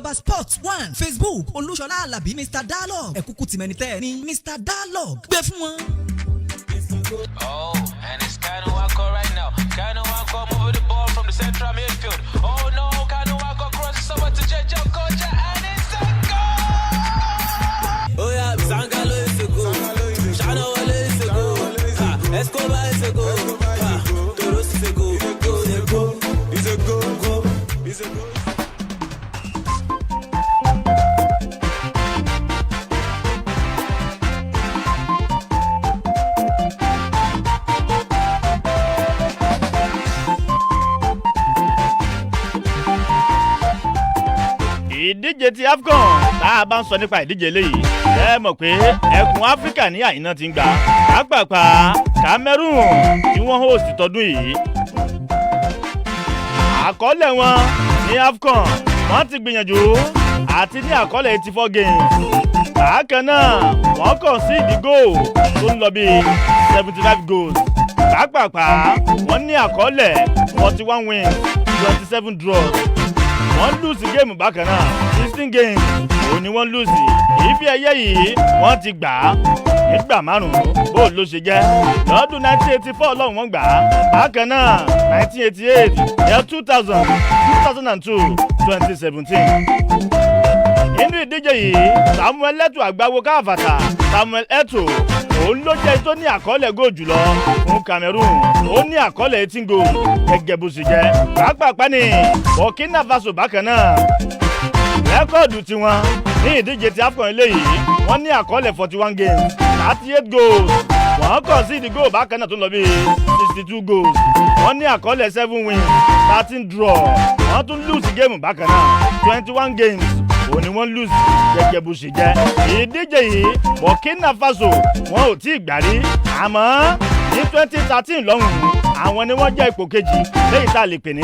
Ọba Sports 1 Facebook Olúṣọlá Àlàbí Mr. Dialogue ẹ̀kúkú tìmẹ̀ni tẹ́ ẹ ní Mr. Dialogue gbé fún wọn. Oh, and it's Kanu Wako right now. Kanu Wako moving the ball from the central midfield. Oh no, Kanu Wako crosses over to Jejo Kocha and it's a goal! Oh yeah, Sangalo is a goal. Shano Wale is a goal. Escobar is a goal. Toros is a goal. It's a goal. It's a goal. ìdíje ti AFCON tá a bá ń sọ nípa ìdíje léyìí ẹ mọ̀ pé ẹkùn Áfíríkà ní àyínà ti ń gbà pàápàá Cameroon tí wọ́n host tọdún yìí àkọọ́lẹ̀ wọn ní AFCON wọ́n ti gbìyànjú àti ní àkọọ́lẹ̀ 84 games bákan náà wọ́n kàn sí ìdígò tó ń lọ bí 75 goals pàápàá wọ́n ní àkọọ́lẹ̀ 41 wins 27 draws wọ́n lùsì géèmù bákan náà 16 games òní wọ́n lùsì ife ẹ̀yẹ yìí wọ́n ti gbà á nígbà márùn-ún bó ló ṣe jẹ́ lọ́dún 1984 lọ́hùn wọ́n gbà á bákan náà 1988 yẹn 2000 2002 2017 nínú ìdíje yìí Samuel Eto'o àgbáwo káfàtà Samuel Eto'o òun ló jẹ́ tó ní àkọọ́lẹ̀ góò jùlọ fún Cameroon ó ní àkọọ́lẹ̀ 18 goal gẹ́gẹ́ bó ṣe jẹ́ pàápàá ní Burkina Faso bákan náà rẹ́kọ̀dù tiwọn ní ìdíje ti AFCON eléyìí wọ́n ní àkọọ́lẹ̀ 41 games 38 goals wọ́n kàn sí ìdígò bákan náà tó lọ bí 62 goals wọ́n ní àkọọ́lẹ̀ 7 wins 13 draw wọ́n tún lose game bákan náà 21 games òní wọ́n lose gẹ́gẹ́ bó ṣe jẹ́ ìdíje yìí Burkina Faso wọn ò tí ì gbà rí àmọ́ ní 2013 lọ́hùn àwọn ni wọ́n jẹ́ ipò kejì lẹ́yìn tá a lè pè ní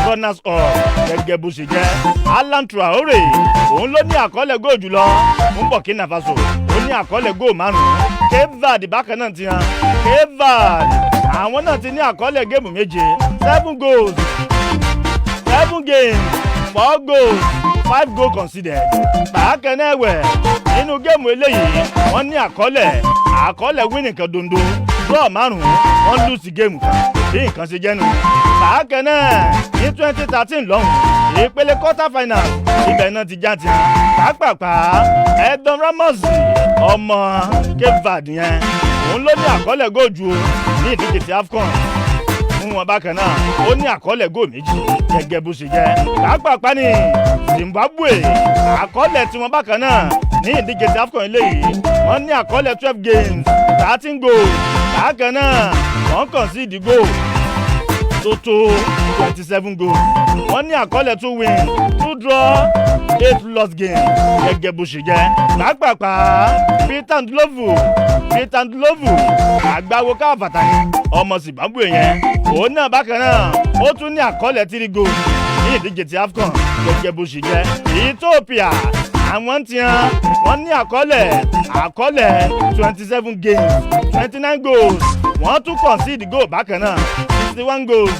runners up gẹ́gẹ́ bó ṣe jẹ́ Alan Traoré òun ló ní àkọọ́lẹ̀ góò jùlọ fún Burkina Faso ó ní àkọọ́lẹ̀ góò 5 Cape Verde bákan náà ti hàn Cape Verde àwọn náà ti ní àkọọ́lẹ̀ géèmù 7 goals 7 games 4 goals 5 goal conceded bákan náà ẹ̀wẹ̀ nínú géèmù eléyìí wọ́n ní àkọọ́lẹ̀ winning kan dondo draw 5 wọ́n lose géèmù kan bí nǹkan ṣe jẹ́nu bákan náà ní 2013 lọ́hùn ìpele quarter final ibẹ̀ náà ti já ti hàn pàápàá Edon Ramos ọmọ Cape Verde yẹn òun ló ní àkọọ́lẹ̀ góò jù ní ìdíje ti AFCON fún wọn bákan náà ó ní àkọọ́lẹ̀ góò 2 gẹ́gẹ́ bó ṣe jẹ́ pàápàá ní Zimbabwe àkọọ́lẹ̀ tiwọn bákan náà ní ìdíje ti AFCON eléyìí wọ́n ní àkọọ́lẹ̀ 12 games 13 goals bákan náà wọ́n kàn sí ìdígò tó tó 27 goals wọ́n ní àkọọ́lẹ̀ 2 wins 2 draw 8 loss games gẹ́gẹ́ bó ṣe jẹ́ pàápàá Peter Ndlovu àgbáwo káfàtà ní ọmọ Zimbabwe yẹn òun náà bákan náà ó tún ní àkọọ́lẹ̀ 3 goals ní ìdíje ti AFCON gẹ́gẹ́ bó ṣe jẹ́ Ethiopia àwọn tí wọ́n ní àkọọ́lẹ̀ 27 games 29 goals wọ́n tún concede goal bákan náà 61 goals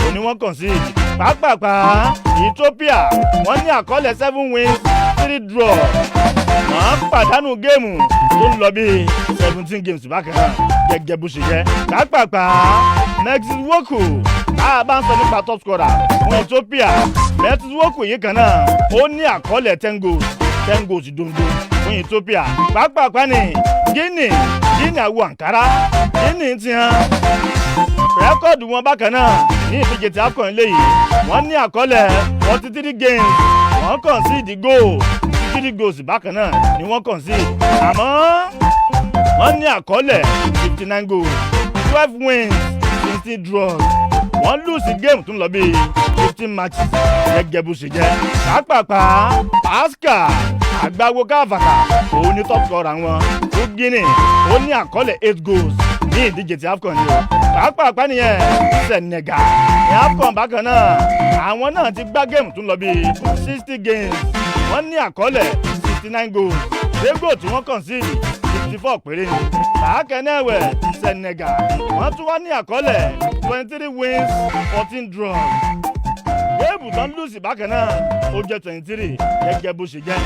òní wọ́n concede pàápàá Ethiopia wọ́n ní àkọọ́lẹ̀ 7 wins 3 draw wọ́n pàdánù géèmù tó ń lọ bí 17 games bákan náà gẹ́gẹ́ bó ṣe jẹ́ pàápàá Mexis Woku bá a bá ń sọ nípa top scorer fún Ethiopia Mexis Woku yìí kan náà ó ní àkọọ́lẹ̀ 10 goals dondo fún Ethiopia pàápàá ní Guinea àwọ̀ Ankara Guinea ti hàn rẹ́kọ̀dù wọn bákan náà ní ìdíje ti AFCON eléyìí wọ́n ní àkọọ́lẹ̀ 43 games wọ́n kàn sí ìdígò 3 goals bákan náà ni wọ́n kàn sí àmọ́ wọ́n ní àkọọ́lẹ̀ 59 goals 12 wins 16 draws wọ́n lose game tún lọ bí 15 matches gẹ́gẹ́ bó ṣe jẹ́ pàápàá Pascal àgbáwo káfàtà òun ní top scorer wọn fún Guinea ó ní àkọọ́lẹ̀ 8 goals ní ìdíje ti AFCON ni o pàápàá nìyẹn Senegal ní AFCON bákan náà àwọn náà ti gbá géèmù tún lọ bí 60 games wọ́n ní àkọọ́lẹ̀ 69 goals dégò tí wọ́n kàn sí 54 péré ni bákan náà ẹ̀wẹ̀ Senegal wọ́n tún wá ní àkọọ́lẹ̀ 23 wins 14 draws géèmù tán lùsì bákan náà ó jẹ́ 23 gẹ́gẹ́ bó ṣe jẹ́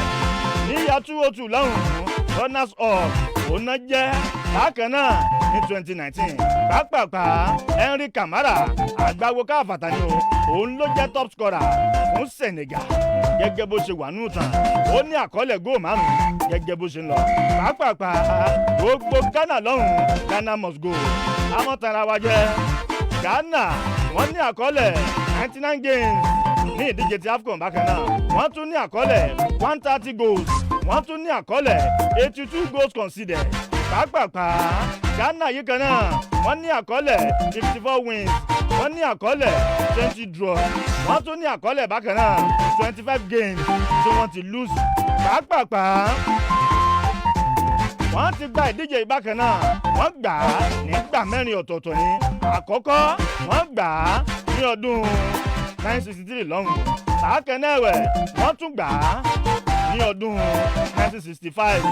níyà 202 lọ́hùn-ún runners up òun náà jẹ́ bákan náà ní 2019 pápápá Henry Camara àgbáwo káfàtà ni òun ló jẹ́ top scorer fún Senegal gẹ́gẹ́ bó ṣe wà nù tán ó ní àkọọ́lẹ̀ góò márùn-ún gẹ́gẹ́ bó ṣe ń lọ pápápá gbogbo Ghana lọ́hùn-ún Ghana must go amọ̀tara wa jẹ́ Ghana wọ́n ní àkọọ́lẹ̀ 99 games ní ìdíje ti AFCON bákan náà wọ́n tún ní àkọọ́lẹ̀ 130 goals wọ́n tún ní àkọọ́lẹ̀ 82 goals conceded pápápá Ghana yìí kan náà wọ́n ní àkọọ́lẹ̀ 54 wins wọ́n ní àkọọ́lẹ̀ 20 draws wọ́n tún ní àkọọ́lẹ̀ bákan náà 25 games tí wọ́n ti lose pápápá wọ́n ti gba ìdíje ìbákan náà wọ́n gbà á nígbà mẹ́rin ọ̀tọ̀ọ̀tọ̀ ní àkọ́kọ́ wọ́n gbà á ní ọdún 1963 lọ́hùn bákan náà ẹ̀wẹ̀ wọ́n tún gbà á ní ọdún 1965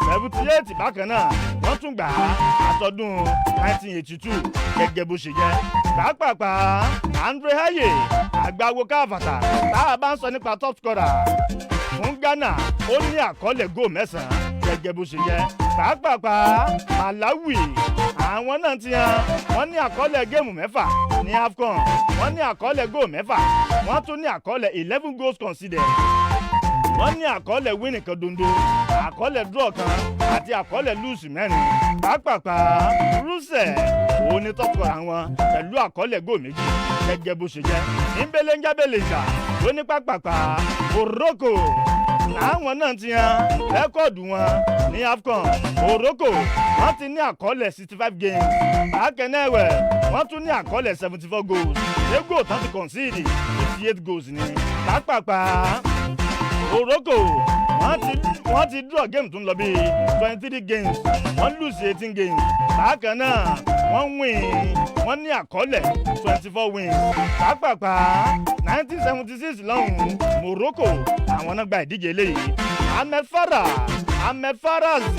78 bákan náà wọ́n tún gbà á àtọ́dún 1982 gẹ́gẹ́ bó ṣe jẹ́ pápápá Andre Aye àgbáwo káfàtà tá a bá ń sọ nípa top scorer fún Ghana ó ní àkọọ́lẹ̀ góò 9 gẹ́gẹ́ bó ṣe jẹ́ pápápá Malawi àwọn náà ti hàn wọ́n ní àkọọ́lẹ̀ géèmù 6 ní AFCON wọ́n ní àkọọ́lẹ̀ góò 6 wọ́n tún ní àkọọ́lẹ̀ 11 goals conceded wọ́n ní àkọọ́lẹ̀ win kan dondo àkọọ́lẹ̀ draw kan àti àkọọ́lẹ̀ lose 4 pápápá Rúsẹ̀ òun ni top scorer wọn pẹ̀lú àkọọ́lẹ̀ góò 2 gẹ́gẹ́ bó ṣe jẹ́ níbẹ̀lẹ̀ ń jábẹ̀lẹ̀ ìjà ó ní pápápá Morocco àwọn náà ti hàn rẹ́kọ̀dù wọn ní AFCON Morocco wọ́n ti ní àkọọ́lẹ̀ 65 games bákẹ́nẹ́wẹ̀ wọ́n tún ní àkọọ́lẹ̀ 74 goals égò tán ti concede 58 goals ní pápápá Morocco wọ́n ti draw game tó ń lọ bíi 23 games wọ́n lose 18 games bákan náà wọ́n ní àkọọ́lẹ̀ 24 wins pápápá 1976 lọ́hùn-ún Morocco àwọn náà gba ìdíje eléyìí Ahmed Farazi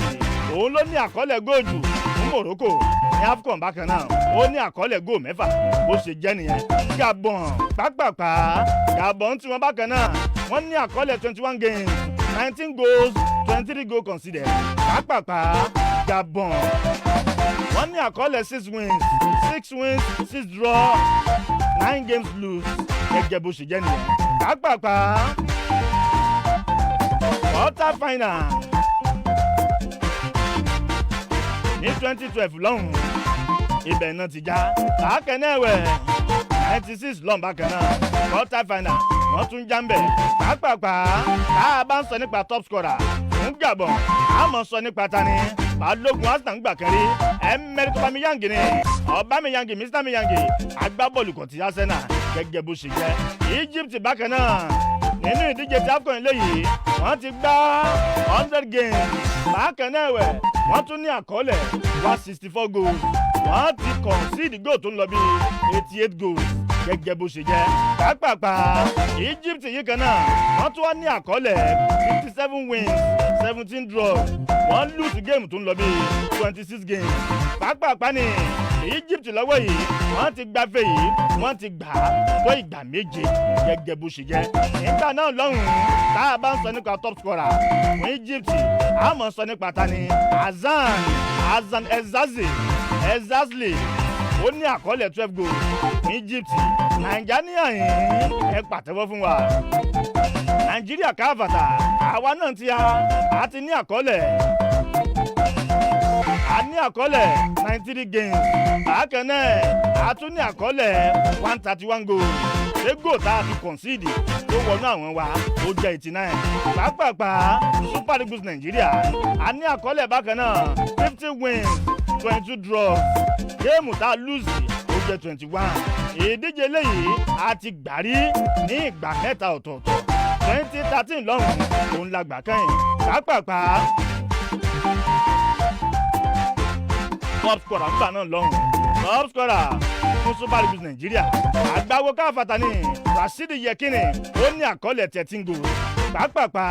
òun ló ní àkọọ́lẹ̀ góòjù fún Morocco ní AFCON bákan náà ó ní àkọọ́lẹ̀ góò 6 bó ṣe jẹ́ nìyẹn Gabon pápápá Gabon tí wọ́n bákan náà wọ́n ní àkọọ́lẹ̀ 21 games 19 goals 23 goals conceded pápápá Gabon wọ́n ní àkọọ́lẹ̀ 6 wins 6 draw 9 games lose gẹ́gẹ́ bó ṣe jẹ́ nìyẹn pápápá quarter final ní 2012 lọ́hùn ibẹ̀ náà ti já bákẹ́nẹ́wẹ̀ 96 lọ́hùn bákan náà quarter final wọ́n tún já ń bẹ̀ pápápá tá a bá ń sọ nípa top scorer fún Gabon a mọ̀ sọ nípa tani balógun Arsenal gbà kan rí Emerick Aubameyang ni Aubameyang Mr Miyangi agbábọ́ọ̀lù kan ti Arsenal gẹ́gẹ́ bó ṣe jẹ́ Egypt bákan náà nínú ìdíje tí AFCON eléyìí wọ́n ti gbá 100 games bákan náà ẹ̀wẹ̀ wọ́n tún ní àkọọ́lẹ̀ 164 goals wọ́n ti concede goal tó ń lọ bíi 88 goals gẹ́gẹ́ bó ṣe jẹ́ pápápá Egypt yìí kan náà wọ́n tún wá ní àkọọ́lẹ̀ 57 wins 17 draws wọ́n lose game tó ń lọ bíi 26 games pápápá ni Egypt lọ́wọ́ yìí wọ́n ti gbafẹ́ yìí wọ́n ti gbà á tó ìgbà 7 gẹ́gẹ́ bó ṣe jẹ́ nígbà náà lọ́hùn-ún tá a bá ń sọ nípa top scorer fún Egypt a mọ̀ sọ nípa tani Hassan Ezzazli ó ní àkọọ́lẹ̀ 12 goals fún Egypt Nàìjíríà yìí ẹ pàtẹ́wọ́ fún wa Nàìjíríà káfàtà àwa náà a ti ní àkọọ́lẹ̀ a ní àkọọ́lẹ̀ 93 games bákan náà a tún ní àkọọ́lẹ̀ 131 goals égò tá a fi concede tó wọnú àwọn wa ó jẹ́ 89 pápápá Super Eagles Nàìjíríà a ní àkọọ́lẹ̀ bákan náà 50 wins 22 draws géèmù tá a lose ó jẹ́ 21 ìdíje léyìí a ti gbà rí ní ìgbà 3 ọ̀tọ̀ọ̀tọ̀ 2013 lọ́hùn-ún òun la gbà kẹ́yìn pápápá top scorer nígbà náà lọ́hùn top scorer fún Super Eagles Nàìjíríà àgbáwo káfàtà ní Rashidi Yekini ó ní àkọọ́lẹ̀ 13 goals pápápá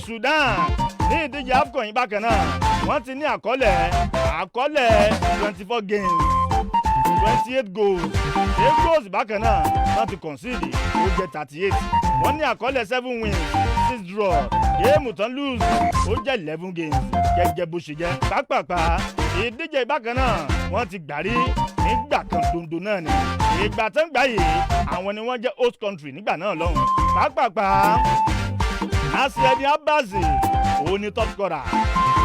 Sudan ní ìdíje AFCON yìí bákan náà wọ́n ti ní àkọọ́lẹ̀ 24 games 28 goals eight goals bákan náà wọ́n ti concede ó jẹ́ 38 wọ́n ní àkọọ́lẹ̀ 7 wins 6 draw géèmù tán lose ó jẹ́ 11 games gẹ́gẹ́ bó ṣe jẹ́ pápápá ìdíje bákan náà wọ́n ti gbàrí nígbà kan dondo náà ni ìgbà tó ń gbà yìí àwọn ni wọ́n jẹ́ host country nígbà náà lọ́hùn pápápá Nasir Abazi òun ni top scorer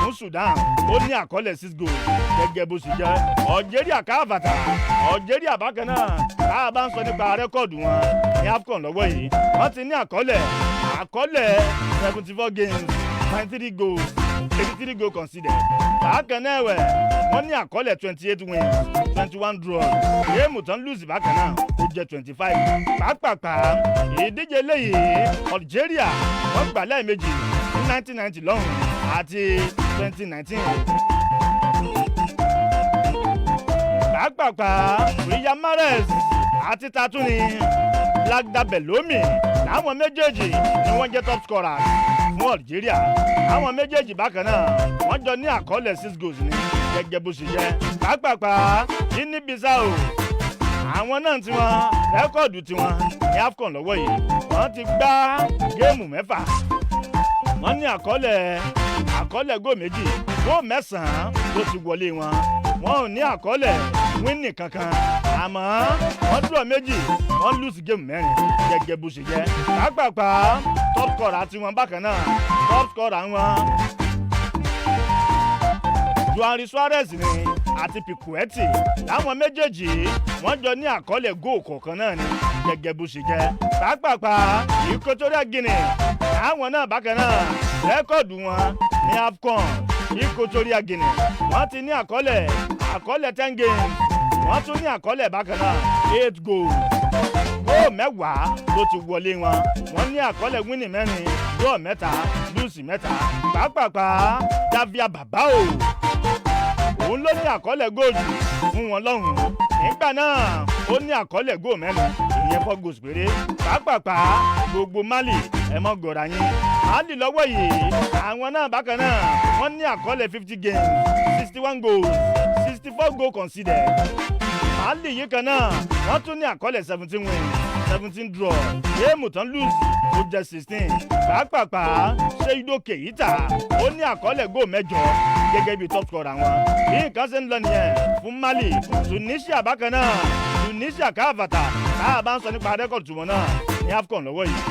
fún Sudan ó ní àkọọ́lẹ̀ 6 goals gẹ́gẹ́ bó ṣe jẹ́ Algeria káàbàtà Algeria bákan náà tá a bá ń sọ nípa rẹ́kọ̀dù wọn ní AFCON lọ́wọ́ yìí wọ́n ti ní àkọọ́lẹ̀ 74 games 93 goals 83 goals conceded bákan náà ẹ̀wẹ̀ wọ́n ní àkọọ́lẹ̀ 28 wins 21 draws géèmù tán lùsì bákan náà ó jẹ́ 25 pàápàá ìdíje léyìí Algeria wọ́n gbà lẹ́ẹ̀mejì ní 1990 lọ́hùn àti 2019. pàápàá Riyad Mahrez àti tatuni Lagda Beloumi láwọn méjèèjì ni wọ́n jẹ́ top scorers fún Algeria àwọn méjèèjì bákan náà wọ́n jọ ní àkọọ́lẹ̀ 6 goals ní gẹ́gẹ́ bó ṣe jẹ́ pàápàá Guinea Bissau àwọn náà tiwọn rẹ́kọ̀dù tiwọn ní AFCON lọ́wọ́ yìí wọ́n ti gbá géèmù 6 wọ́n ní àkọọ́lẹ̀ góò méjì góò 9 tó ti wọlé wọn ò ní àkọọ́lẹ̀ wíìnì kankan àmọ́ wọ́n dúró méjì wọ́n lùsì géèmù 4 gẹ́gẹ́ bó ṣe jẹ́ pàápàá top scorer tiwọn bákan náà top scorer wọn Juari Suarez ni àti Piquet láwọn méjèèjì wọ́n jọ ní àkọọ́lẹ̀ góò kọ̀ọ̀kan náà ni gẹ́gẹ́ bó ṣe jẹ́ pàápàá Equatorial Guinea àwọn náà bákan náà rẹ́kọ̀dù wọn ní AFCON Equatorial Guinea wọ́n ti ní àkọọ́lẹ̀ 10 games wọ́n tún ní àkọọ́lẹ̀ bákan náà 8 goals góò 10 ló ti wọlé wọn wọ́n ní àkọọ́lẹ̀ wíìnì 4 góò 3 lùsì 3 pàápàá Davia Babao òun ló ní àkọọ́lẹ̀ góòlù fún wọn lọ́hùn-ún nígbà náà ó ní àkọọ́lẹ̀ góò 4 ìyẹn 4 goals péré pàápàá gbogbo Mali ẹ mọ́ gọ̀ọ́ra yín Mali lọ́wọ́ yìí àwọn náà bákan náà wọ́n ní àkọọ́lẹ̀ 50 games 61 goals 64 goals conceded Mali yìí kan náà wọ́n tún ní àkọọ́lẹ̀ 17 wins 17 draw géèmù tán lose ó jẹ́ 16 pàápàá Seydou Keita ó ní àkọọ́lẹ̀ góò 8 gẹ́gẹ́ bí top scorer wọn bí nǹkan ṣe ń lọ nìyẹn fún Mali Tunisia bákan náà Tunisia káàbàtà tá a bá ń sọ nípa rẹ́kọ̀dù wọn náà ní AFCON lọ́wọ́ yìí.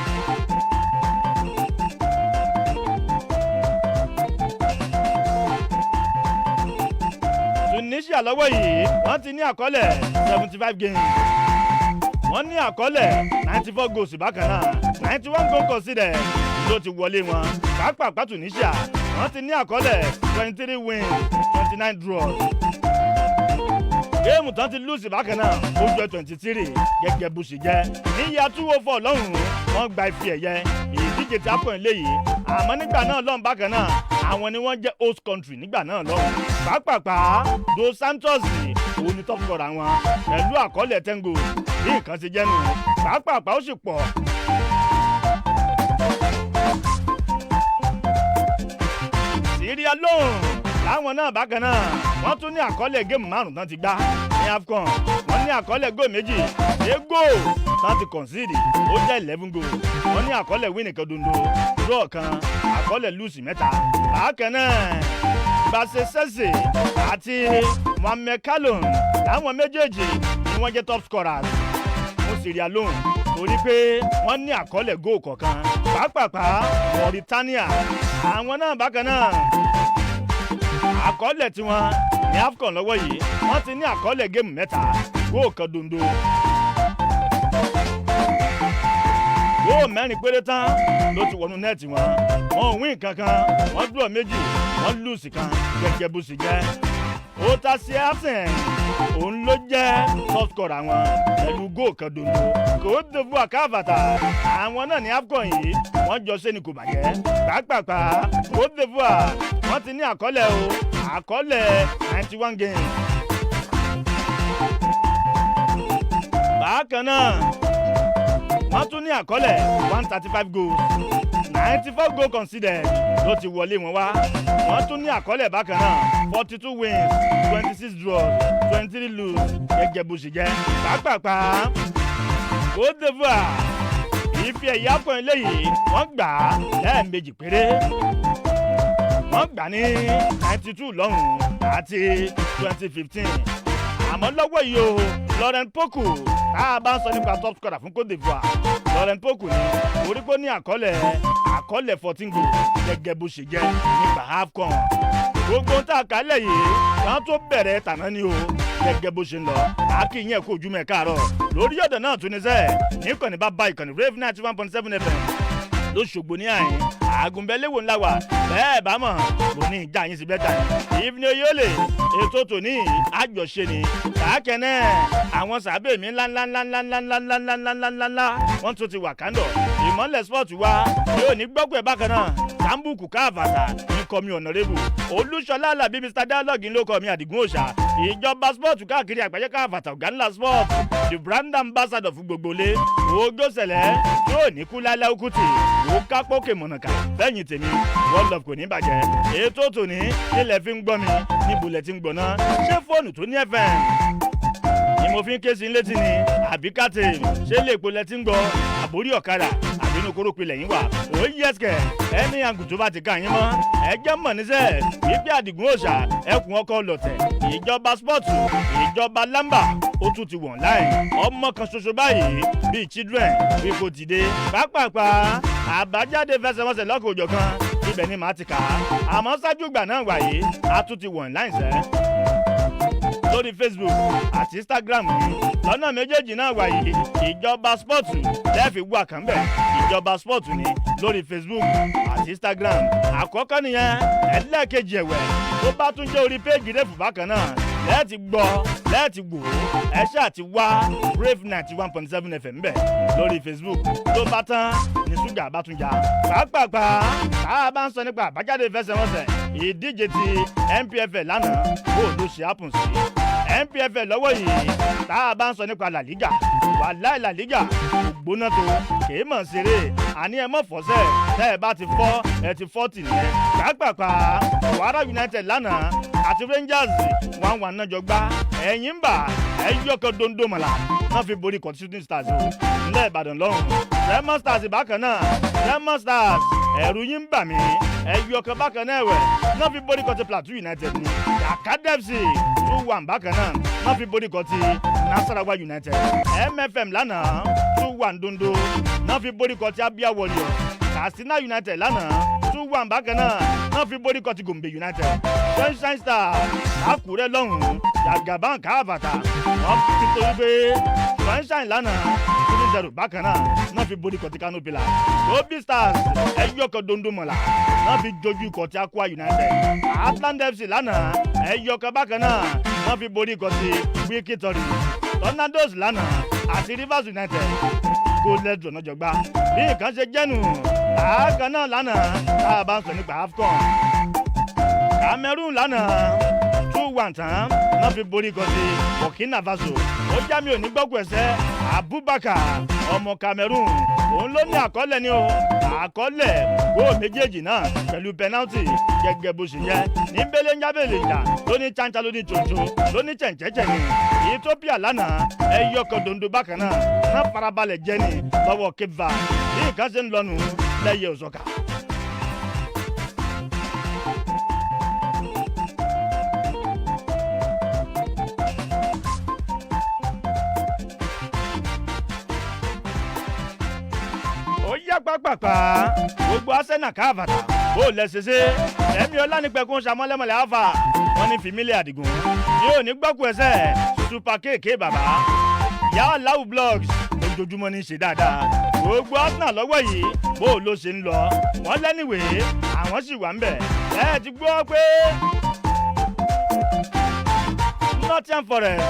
Tunisia lọ́wọ́ yìí wọ́n ti ní àkọọ́lẹ̀ 75 games wọ́n ní àkọọ́lẹ̀ 94 goals bákan náà 91 goals conceded ló ti wọlé wọn pàápàá Tunisia wọ́n ti ní àkọọ́lẹ̀ 23 wins 29 draws géèmù tán ti lùsì bákan náà ó jẹ́ 23 gẹ́gẹ́ bó ṣe jẹ́ níyà 204 lọ́hùn-ún wọ́n gba ife ẹ̀yẹ ìdíje tí AFCON léyìí àmọ́ nígbà náà lọ́hùn bákan náà àwọn ni wọ́n jẹ́ host country nígbà náà lọ́hùn pàápàá Dos Santos òun ni top scorer wọn pẹ̀lú àkọọ́lẹ̀ 10 goals bí nǹkan ṣe jẹ́ nù pàápàá ó sì pọ̀. Syria lóhùn láwọn náà bákan náà wọ́n tún ní àkọọ́lẹ̀ géèmù 5 tán ti gbá ní AFCON wọ́n ní àkọọ́lẹ̀ góò 2 góò tán ti concede ó jẹ́ 11 goals wọ́n ní àkọọ́lẹ̀ wíìnì kan dondo draw kan àkọọ́lẹ̀ lùsì 3 bákan náà Basesese àti Mohamed Kaloun láwọn méjèèjì ni wọ́n jẹ́ top scorers fún Syria lóhùn torí pé wọ́n ní àkọọ́lẹ̀ góò kọ̀ọ̀kan pàápàá Mauritania àwọn náà bákan náà àkọọ́lẹ̀ tiwọn ní AFCON lọ́wọ́ yìí wọ́n ti ní àkọọ́lẹ̀ géèmù 3 góò kan dondo góò 4 péré tán ló ti wọnú nẹ́ẹ̀tì wọn ò win kankan wọ́n dúró méjì wọ́n lùsì kan gẹ́gẹ́ bó ṣe jẹ́ Otasie Hassan òun ló jẹ́ top scorer wọn pẹ̀lú góò kan dondo Côte d'Ivoire káàbàtà àwọn náà ní AFCON yìí wọ́n jọ ṣe ni kò bàjẹ́ pàápàá Côte d'Ivoire wọ́n ti ní àkọọ́lẹ̀ 91 games bákan náà wọ́n tún ní àkọọ́lẹ̀ 135 goals 94 goal conceded ló ti wọlé wọn wá wọ́n tún ní àkọọ́lẹ̀ bákan náà 42 wins 26 draws 23 lose gẹ́gẹ́ bó ṣe jẹ́ pàápàá Côte d'Ivoire ife ẹ̀yà kan eléyìí wọ́n gbà á lẹ́ẹ̀mejì péré wọ́n gbà ní 92 lọ́hùn àti 2015 àmọ́ lọ́wọ́ yìí o Laurent Poku tá a bá ń sọ nípa top scorer fún Côte d'Ivoire Laurent Poku ní orí kó ní àkọọ́lẹ̀ 14 goal gẹ́gẹ́ bó ṣe jẹ́ nípa AFCON gbogbo tá a kálẹ̀ yìí wọ́n tó bẹ̀rẹ̀ tàná ni o gẹ́gẹ́ bó ṣe ń lọ akínyìn ẹ̀kọ́ ojú mẹ́ẹ̀káàrọ̀ lórí ọ̀dọ̀ náà tún ní sẹ́ẹ̀ níkànnì bá bá ìkànnì Rave 91.7 FM lóṣogbo ní àyín àgùnbẹ́lẹ́wò ńlá wà bẹ́ẹ̀ bá mọ̀ kò ní ìjà yín sí bẹ́tà ni ìfúnni oyè ètò tòní àjọṣe ni kàákẹ́ náà àwọn sàbẹ̀ mi ńláńláńláńláńláńláńláńláńláńlá wọ́n tún ti wà kándọ̀ ìmọ̀lẹ̀ sport wa yóò ní gbọ́kọ̀ ẹ̀ bákan náà Sambuku káàbàtà ikọ̀ mi ọ̀nàrẹ́bù Olúṣọlá Alábí Mr Dialogue ló kọ́ mi Àdìgún Òòṣà ìjọba sport káàkiri àgbáyé káàbàtà ọ̀gá ńlá sport the brand ambassador fún gbogbo ilé ogó sẹ̀lẹ̀ yóò ní kú lálẹ́ òkútì ó kápó kèmọ̀nàkà bẹ́yìn tèmi world of kò ní bàjẹ́ ètò tòní ilẹ̀ fi ń gbọ́ mi níbo lẹ̀ ti ń gbọ́ náà ṣé fóònù tó ní FM ni mo fi ń ké sí létí ni àbí káàtì ṣé lè po lẹ ti ń gbọ́ àbórí ọ̀kadà àbí inú kórópè lẹ́yìn wà ó yẹ́sìkẹ̀ ẹni àgùn tó bá ti ká yín mọ́ ẹ jẹ́ mọ̀ níṣẹ́ wípé Àdìgún Òòṣà ẹkùn ọkọ̀ lọ̀tẹ̀ ìjọba spọ́ọ̀tù ìjọba lámbà ó tún ti wọ̀n láì ọmọ kan ṣoṣo báyìí bíi children wípé ti dé pápápá àbájáde fẹsẹ̀wọnsẹ̀ lọ́kọ̀ òjọ̀ kan ibẹ̀ ni màá ti kà á àmọ́ ṣáájú ìgbà náà wáyé a tún ti wọ̀n láì sẹ́ lórí Facebook àti Instagram ni lọ́nà méjèèjì náà wáyé ìjọba spọ́ọ̀tù lẹ́ẹ̀fì wà kàn bẹ̀ ìjọba spọ́ọ̀tù ni lórí Facebook àti Instagram àkọ́kọ́ nìyẹn ẹlẹ́ẹ̀kejì ẹ̀wẹ̀ tó bá tún jẹ́ orí péèjì rẹ́fù bákan náà lẹ́ẹ̀tì gbọ́ lẹ́ẹ̀tì wò ẹ ṣáà ti wá Rave 91.7 FM bẹ̀ lórí Facebook tó bá tán ní ṣúgà bá tún já pàápàá tá a bá ń sọ nípa àbájáde ìfẹsẹ̀wọnsẹ̀ ìdíje ti NPFL lánàá bó ló ṣe ápùn sí NPFL lọ́wọ́ yìí tá a bá ń sọ nípa La Liga wàláì La Liga ògbóná tó kèé mọ̀ ṣeré àní ẹ mọ̀ fọ́sẹ̀ tẹ́ ẹ bá ti fọ́ ẹ ti fọ́ tì nìyẹn pàápàá Kwara United lánàá àti Rangers 1-1 náà jọ gbá ẹ̀yìn ń bà ẹ̀yọ́kọ̀ dondo mọ̀lá náà fi borí Shooting Stars o ńlẹ̀ Ìbàdàn lọ́rùn Lemon Stars bákan náà Lemon Stars ẹ̀rù yín ń bà mí ẹ̀yọ́kọ̀ bákan náà ẹ̀wẹ̀ náà fi borí Plateau United ní Academy 2-1 bákan náà náà fi borí Nasarawa United MFM lánàá 2-1 dondo náà fi borí Abia Warriors Katsina United lánàá 2-1 bákan náà náà fi borí Gombe United Sunshine Stars Àkúrẹ́ lọ́hùn-ún Jagaban káàbàtà wọ́n ti torí pé Sunshine lánàá 3-0 bákan náà náà fi borí Kano Pillars Obi Stars ẹ̀yọ́kọ̀ dondo mọ̀lá náà fi jojú Akwa United Atlant FC lánàá ẹ̀yọ́kọ̀ bákan náà náà fi borí Wiki Tories Tornadoes lánàá àti Rivers United Golden Drum náà jọgbá bí nǹkan ṣe jẹ́nu àákan náà lánàá tá a bá ń sọ nípa AFCON Cameroon lánàá 2-1 tán náà fi borí Burkina Faso ó já mi ò ní gbọ́kù ẹsẹ̀ Abubakar ọmọ Cameroon òun ló ní àkọọ́lẹ̀ ni o àkọọ́lẹ̀ góò méjèèjì náà pẹ̀lú pẹnáltì gẹ́gẹ́ bó ṣe yẹ ní bẹ́lẹ̀ ń jábẹ̀lẹ̀ ìjà ló ní cháncá ló ní tòótọ́ ló ní chẹ̀ǹchẹ̀chẹ̀ ni Ethiopia lánàá ẹ̀yọ́kọ̀ dondo bákan náà náà farabalẹ̀ jẹ́ ni lọ́wọ́ Cape Verde bí nǹkan ṣe ń lọ́nu lẹ́yẹ òṣọ́ka. pápápá gbogbo Arsenal káàbàtà bó lẹ́sẹsẹ ẹ̀mí ọlánipẹ̀kún sàmọ́lẹ́mọ̀lẹ́ alfa wọn ní fìmílẹ̀ Àdìgún yóò ní gbọ́kù ẹsẹ̀ super kéèké bàbá ìyá aláwù blogs ojoojúmọ́ ní ṣe dáadáa gbogbo Arsenal lọ́wọ́ yìí bó ló ṣe ń lọ wọ́n lẹ́nìwèé àwọn sì wà ń bẹ̀ ẹ ti gbọ́ pé Nottingham Forest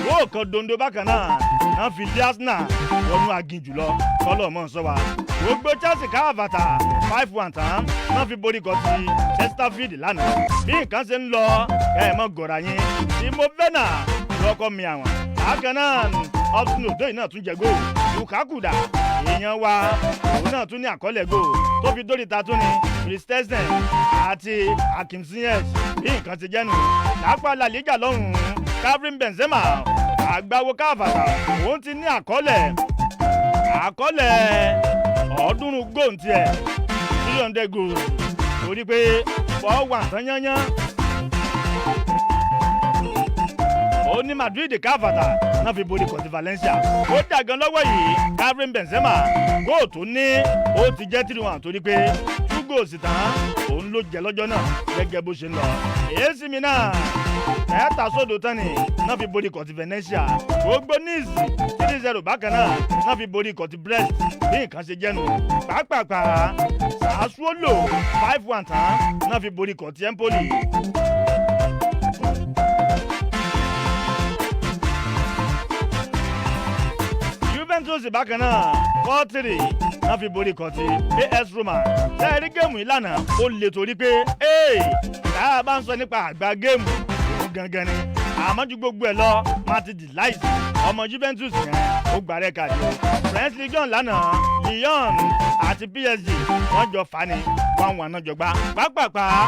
wó kan dondo bákan náà náà fi lé Arsenal wọnú aginjù lọ kọ́lọ̀ mọ́ sọ wa gbogbo Chelsea káàbàtà 5-1 tán náà fi borí Chesterfield lánàá bí nǹkan ṣe ń lọ ẹ̀ mọ́ gọ̀ọ̀rà yín Timo Werner lọ́kọ́ mi àwọn bákan náà Hudson Odoi náà tún jẹ góòlù Lukaku dà èèyàn wa òun náà tún ní àkọọ́lẹ̀ gò tó fi dórí ta tún ní Christensen àti Hakim Ziyech bí nǹkan ti jẹ́nu lápá La Liga lọ́hùn-ún Karim Benzema àgbáwo káfàtà òun ti ní àkọọ́lẹ̀ 300 góòntì ẹ̀ 300 goals torí pé 4-1 tán yányán ó ní Madrid káfàtà náà fi borí kọ̀tí Valencia ó dàgán lọ́wọ́ yìí Karim Benzema góò tó ní ó ti jẹ́ 3-1 torí pé 2 goals tán òun ló jẹ lọ́jọ́ náà gẹ́gẹ́ bó ṣe ń lọ AC Milan 3-0 tán ni náà fi borí kọ̀tí Venezia gbogbo Nice 3-0 bákan náà fi borí kọ̀tí Brest bí nǹkan ṣe jẹ́nu pàápàá Sassuolo 5-1 tán náà fi borí kọ̀tí Empoli. Juventus bákan náà 4-3 náà fi borí kọ̀tí AS Roma lẹ́ẹ̀rí géèmù ìlànà ó le torí pé tá a bá ń sọ nípa àgbà géèmù òun gangan ni àmọ́ ju gbogbo ẹ̀ lọ Martin Delight ọmọ Juventus yẹn ó gbà rẹ̀ kàdé o French Ligue 1 lánàá Lyon àti PSG wọ́n jọ fà ní 1-1 náà jọ gbá pàápàá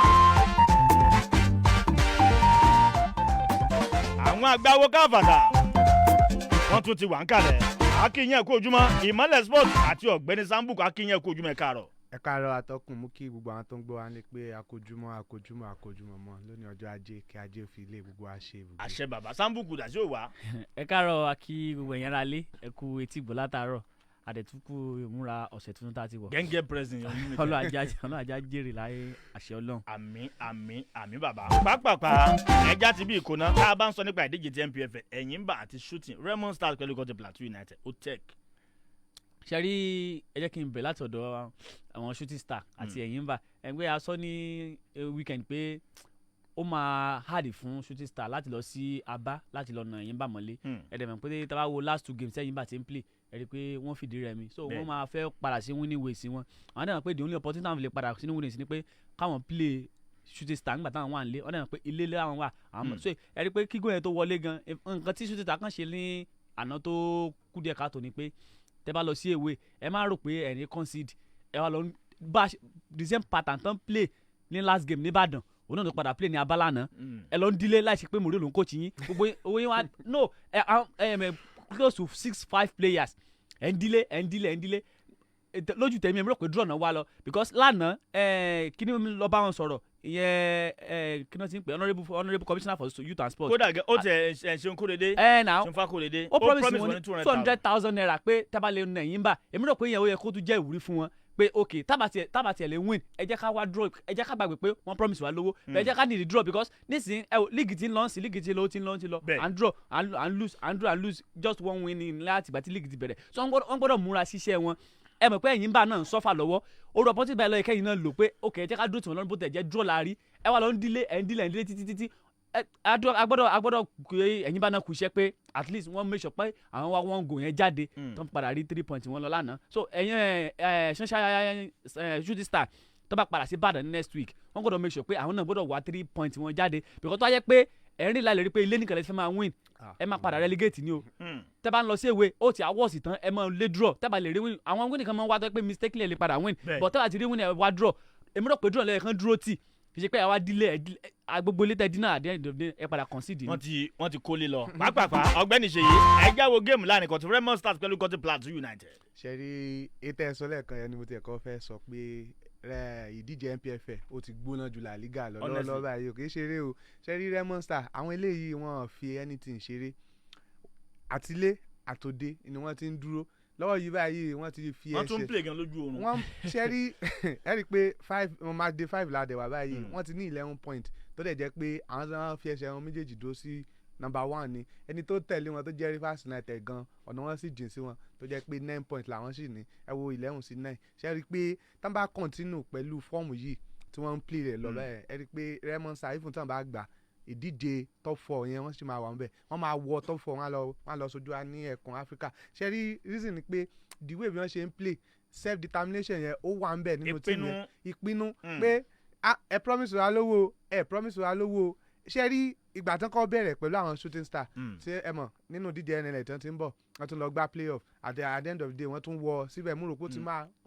àwọn àgbáwo káfàtà wọ́n tún ti wà ń kalẹ̀ akínyẹn kú ojúmọ́ Ìmọ́lẹ̀ Sports àti ọ̀gbẹ́ni Sambuku akínyẹn kú ojúmọ́ ẹ káàárọ̀. ẹ káàárọ̀ atọ́kùn mú kí gbogbo àwọn tó ń gbọ́ wa ní pé akójúmọ́ mọ́ lónìí ọjọ́ ajé kí ajé fi ilé gbogbo wa ṣe ibùgbé. àṣẹ bàbá Sambuku dàsí òwà. ẹ káàárọ̀ akí gbogbo ẹ̀yàn ara lé ẹ kú etí ìgbò látàárọ̀ àdẹ̀túkú ìmúra ọ̀sẹ̀ tuntun tá a ti wọ̀. gẹ́gẹ́ president yọ̀ nínú ọlọ́run ajá jèrè láyé àṣẹ ọlọ́run. àmín bàbá. pápápá ẹja ti bí ìkóná tá a bá ń sọ nípa ìdíje ti NPF Ẹ̀yìnbà àti shooting Raymond Stars pẹ̀lú kọ́tù Plateau United ó tech. ṣe rí ẹ jẹ́ kí n bẹ̀ láti ọ̀dọ̀ àwọn shooting star àti Ẹ̀yìnbà ẹgbẹ́ aṣọ ní weekend pé ó máa hard fún shooting star láti lọ sí Aba láti lọ nà Ẹ̀yìnbà mọ́lé ẹ̀dẹ̀mọ̀ pé tá a bá wo last 2 games Ẹ̀yìnbà ti ń play ẹ rí i pé wọ́n fìdí rẹmi so wọ́n máa fẹ́ padà sí winning ways wọn àwọn dẹ̀ mọ̀ pé the only opportunity àwọn fi lè padà sí winning ways ni pé káwọn play shooting star nígbà táwọn wà nílé wọ́n dẹ̀ mọ̀ pé ilé làwọn wà àwọn so ẹ rí i pé kígò yẹn tó wọlé gan nǹkan tí shooting star kàn ṣe ní àná tó kú díẹ̀ káàtó ni pé tẹ́ bá lọ sí èwe ẹ má rò pé ẹ̀ ní concede ẹ wá lọ bá the same pattern tán play ní last game nìbàdàn òun náà ló padà play ní abala náà ẹ lọ ń dílé láì ṣe pé mòrí ló ń coach yín gbogbo owó yín wá no close to 6-5 players ẹ̀ ń dílé lójú tèmi èmi rò pé draw náà wá lọ because lánàá kí ni mi lọ bá wọn sọ̀rọ̀ ìyẹn kí ni wọ́n ti ń pè honourable commissioner for youth and sports. kódà ó tẹ ṣeun kórede ṣeun fa kórede ó promise wọn ní 200,000 naira pé tábàlẹ̀ ọ̀nà yín bá èmi rò pé ìyẹn ó yẹ kó tún jẹ́ ìwúrí fún wọn pé ok tábàtì ẹ̀ lè win ẹ jẹ́ ká wá draw ẹ jẹ́ ká gbàgbé pé wọ́n promise wa lówó ẹ jẹ́ ká need draw because nísìnyí league ti ń lọ sí league ti lọ and draw and lose just one win in láti ìgbà tí league ti bẹ̀rẹ̀ so wọ́n gbọ́dọ̀ múra síṣẹ́ wọn ẹ mọ̀ pé Ẹ̀yìnbà náà ń sọ́fà lọ́wọ́ orú ọpọ́n tí báyìí lọ́ọ́ kẹ́yìn náà lò pé ok ẹ jẹ́ ká dúró tí wọ́n lọ́nà bó tẹ̀ jẹ́ draw láàrí ẹ wà lọ ń dílé títí agbọ́dọ̀ Ẹ̀yìnbà náà kù iṣẹ́ pé at least wọ́n make sure pé àwọn wa wọ́n gò yẹn jáde tó ń padà rí 3 points wọn lọ lánàá so ẹ̀yìn ṣanṣẹ́ shooting star tó bá padà sí Ìbàdàn next week wọ́n gbọ́dọ̀ make sure pé àwọn náà gbọ́dọ̀ wá 3 points wọn jáde because tó wáyé pé ẹ̀rín láì lè rí pé ilé nìkan lè fẹ́ máa win ẹ máa padà relegate ni o tẹ́ bá ń lọ sí èwe ó ti àwọ̀sì tán ẹ máa lé draw tẹ́ bá lè rí win àwọn win nìkan máa ń wá tó pé mistakenly ẹ lè padà win but tẹ́ bá ti rí win ẹ wá draw èmi rò pé draw lẹ́yìn kan dúró tì kì í ṣe pé àwa dílé gbogbo ilé tẹ́ dínà àdé ẹ padà concede ni. wọ́n ti kólé lọ pàápàá ọ̀gbẹ́ni Ṣèyí ẹ jáwọ́ géèmù láàrin kọ́tù Raymond Stars pẹ̀lú kọ́tù Plateau United. ṣe rí ètò ẹ̀sọ́ lẹ́ẹ̀kan yẹn ni mo ti ẹ̀kọ́ fẹ́ sọ pé ìdíje NPF ó ti gbóná ju La Liga lọ lọ́wọ́ báyìí kì í ṣeré o ṣe rí Raymond Stars àwọn eléyìí wọ́n fi anything ṣeré àtilé àtòdé ni wọ́n ti ń dúró lọ́wọ́ yìí báyìí wọ́n ti fi ẹsẹ̀ wọ́n tún ń play gan lójú oorun. wọ́n ṣe rí ẹ rí i pé match day 5 ládẹ̀ wá báyìí wọ́n ti ní 11 point tó dẹ̀ jẹ́ pé àwọn tó ń fi ẹsẹ̀ wọn méjèèjì dúró sí number 1 ni ẹni tó tẹ̀lé wọn tó jẹ́ Rivers United gan ọ̀nà wọn sì jìn sí wọn tó jẹ́ pé 9 point làwọn sì ní ẹ wo 11 sí 9 ṣe rí i pé tá bá continue pẹ̀lú fọ́ọ̀mù yìí tí wọ́n ń play rẹ̀ lọ bẹ́ẹ̀ ẹ rí i pé Raymond Stars ifun tí wọ́n bá gbà ìdíje top 4 yẹn wọ́n sì máa wà níbẹ̀ wọ́n máa wọ top 4 wọ́n lọ sójú wa ní ẹkùn Áfíríkà ṣe rí reason ni pé the way bí wọ́n ṣe ń play self determination yẹn ó wà níbẹ̀ nínú team yẹn ìpinnu pé ẹ promise wa lówó ṣe rí ìgbà tán kọ́ bẹ̀rẹ̀ pẹ̀lú àwọn shooting star tí ẹ mọ̀ nínú dídí NLL tí wọ́n ti ń bọ̀ wọ́n tún lọ gbá playoff at the end of the day wọ́n tún wọ síbẹ̀ mú rò pé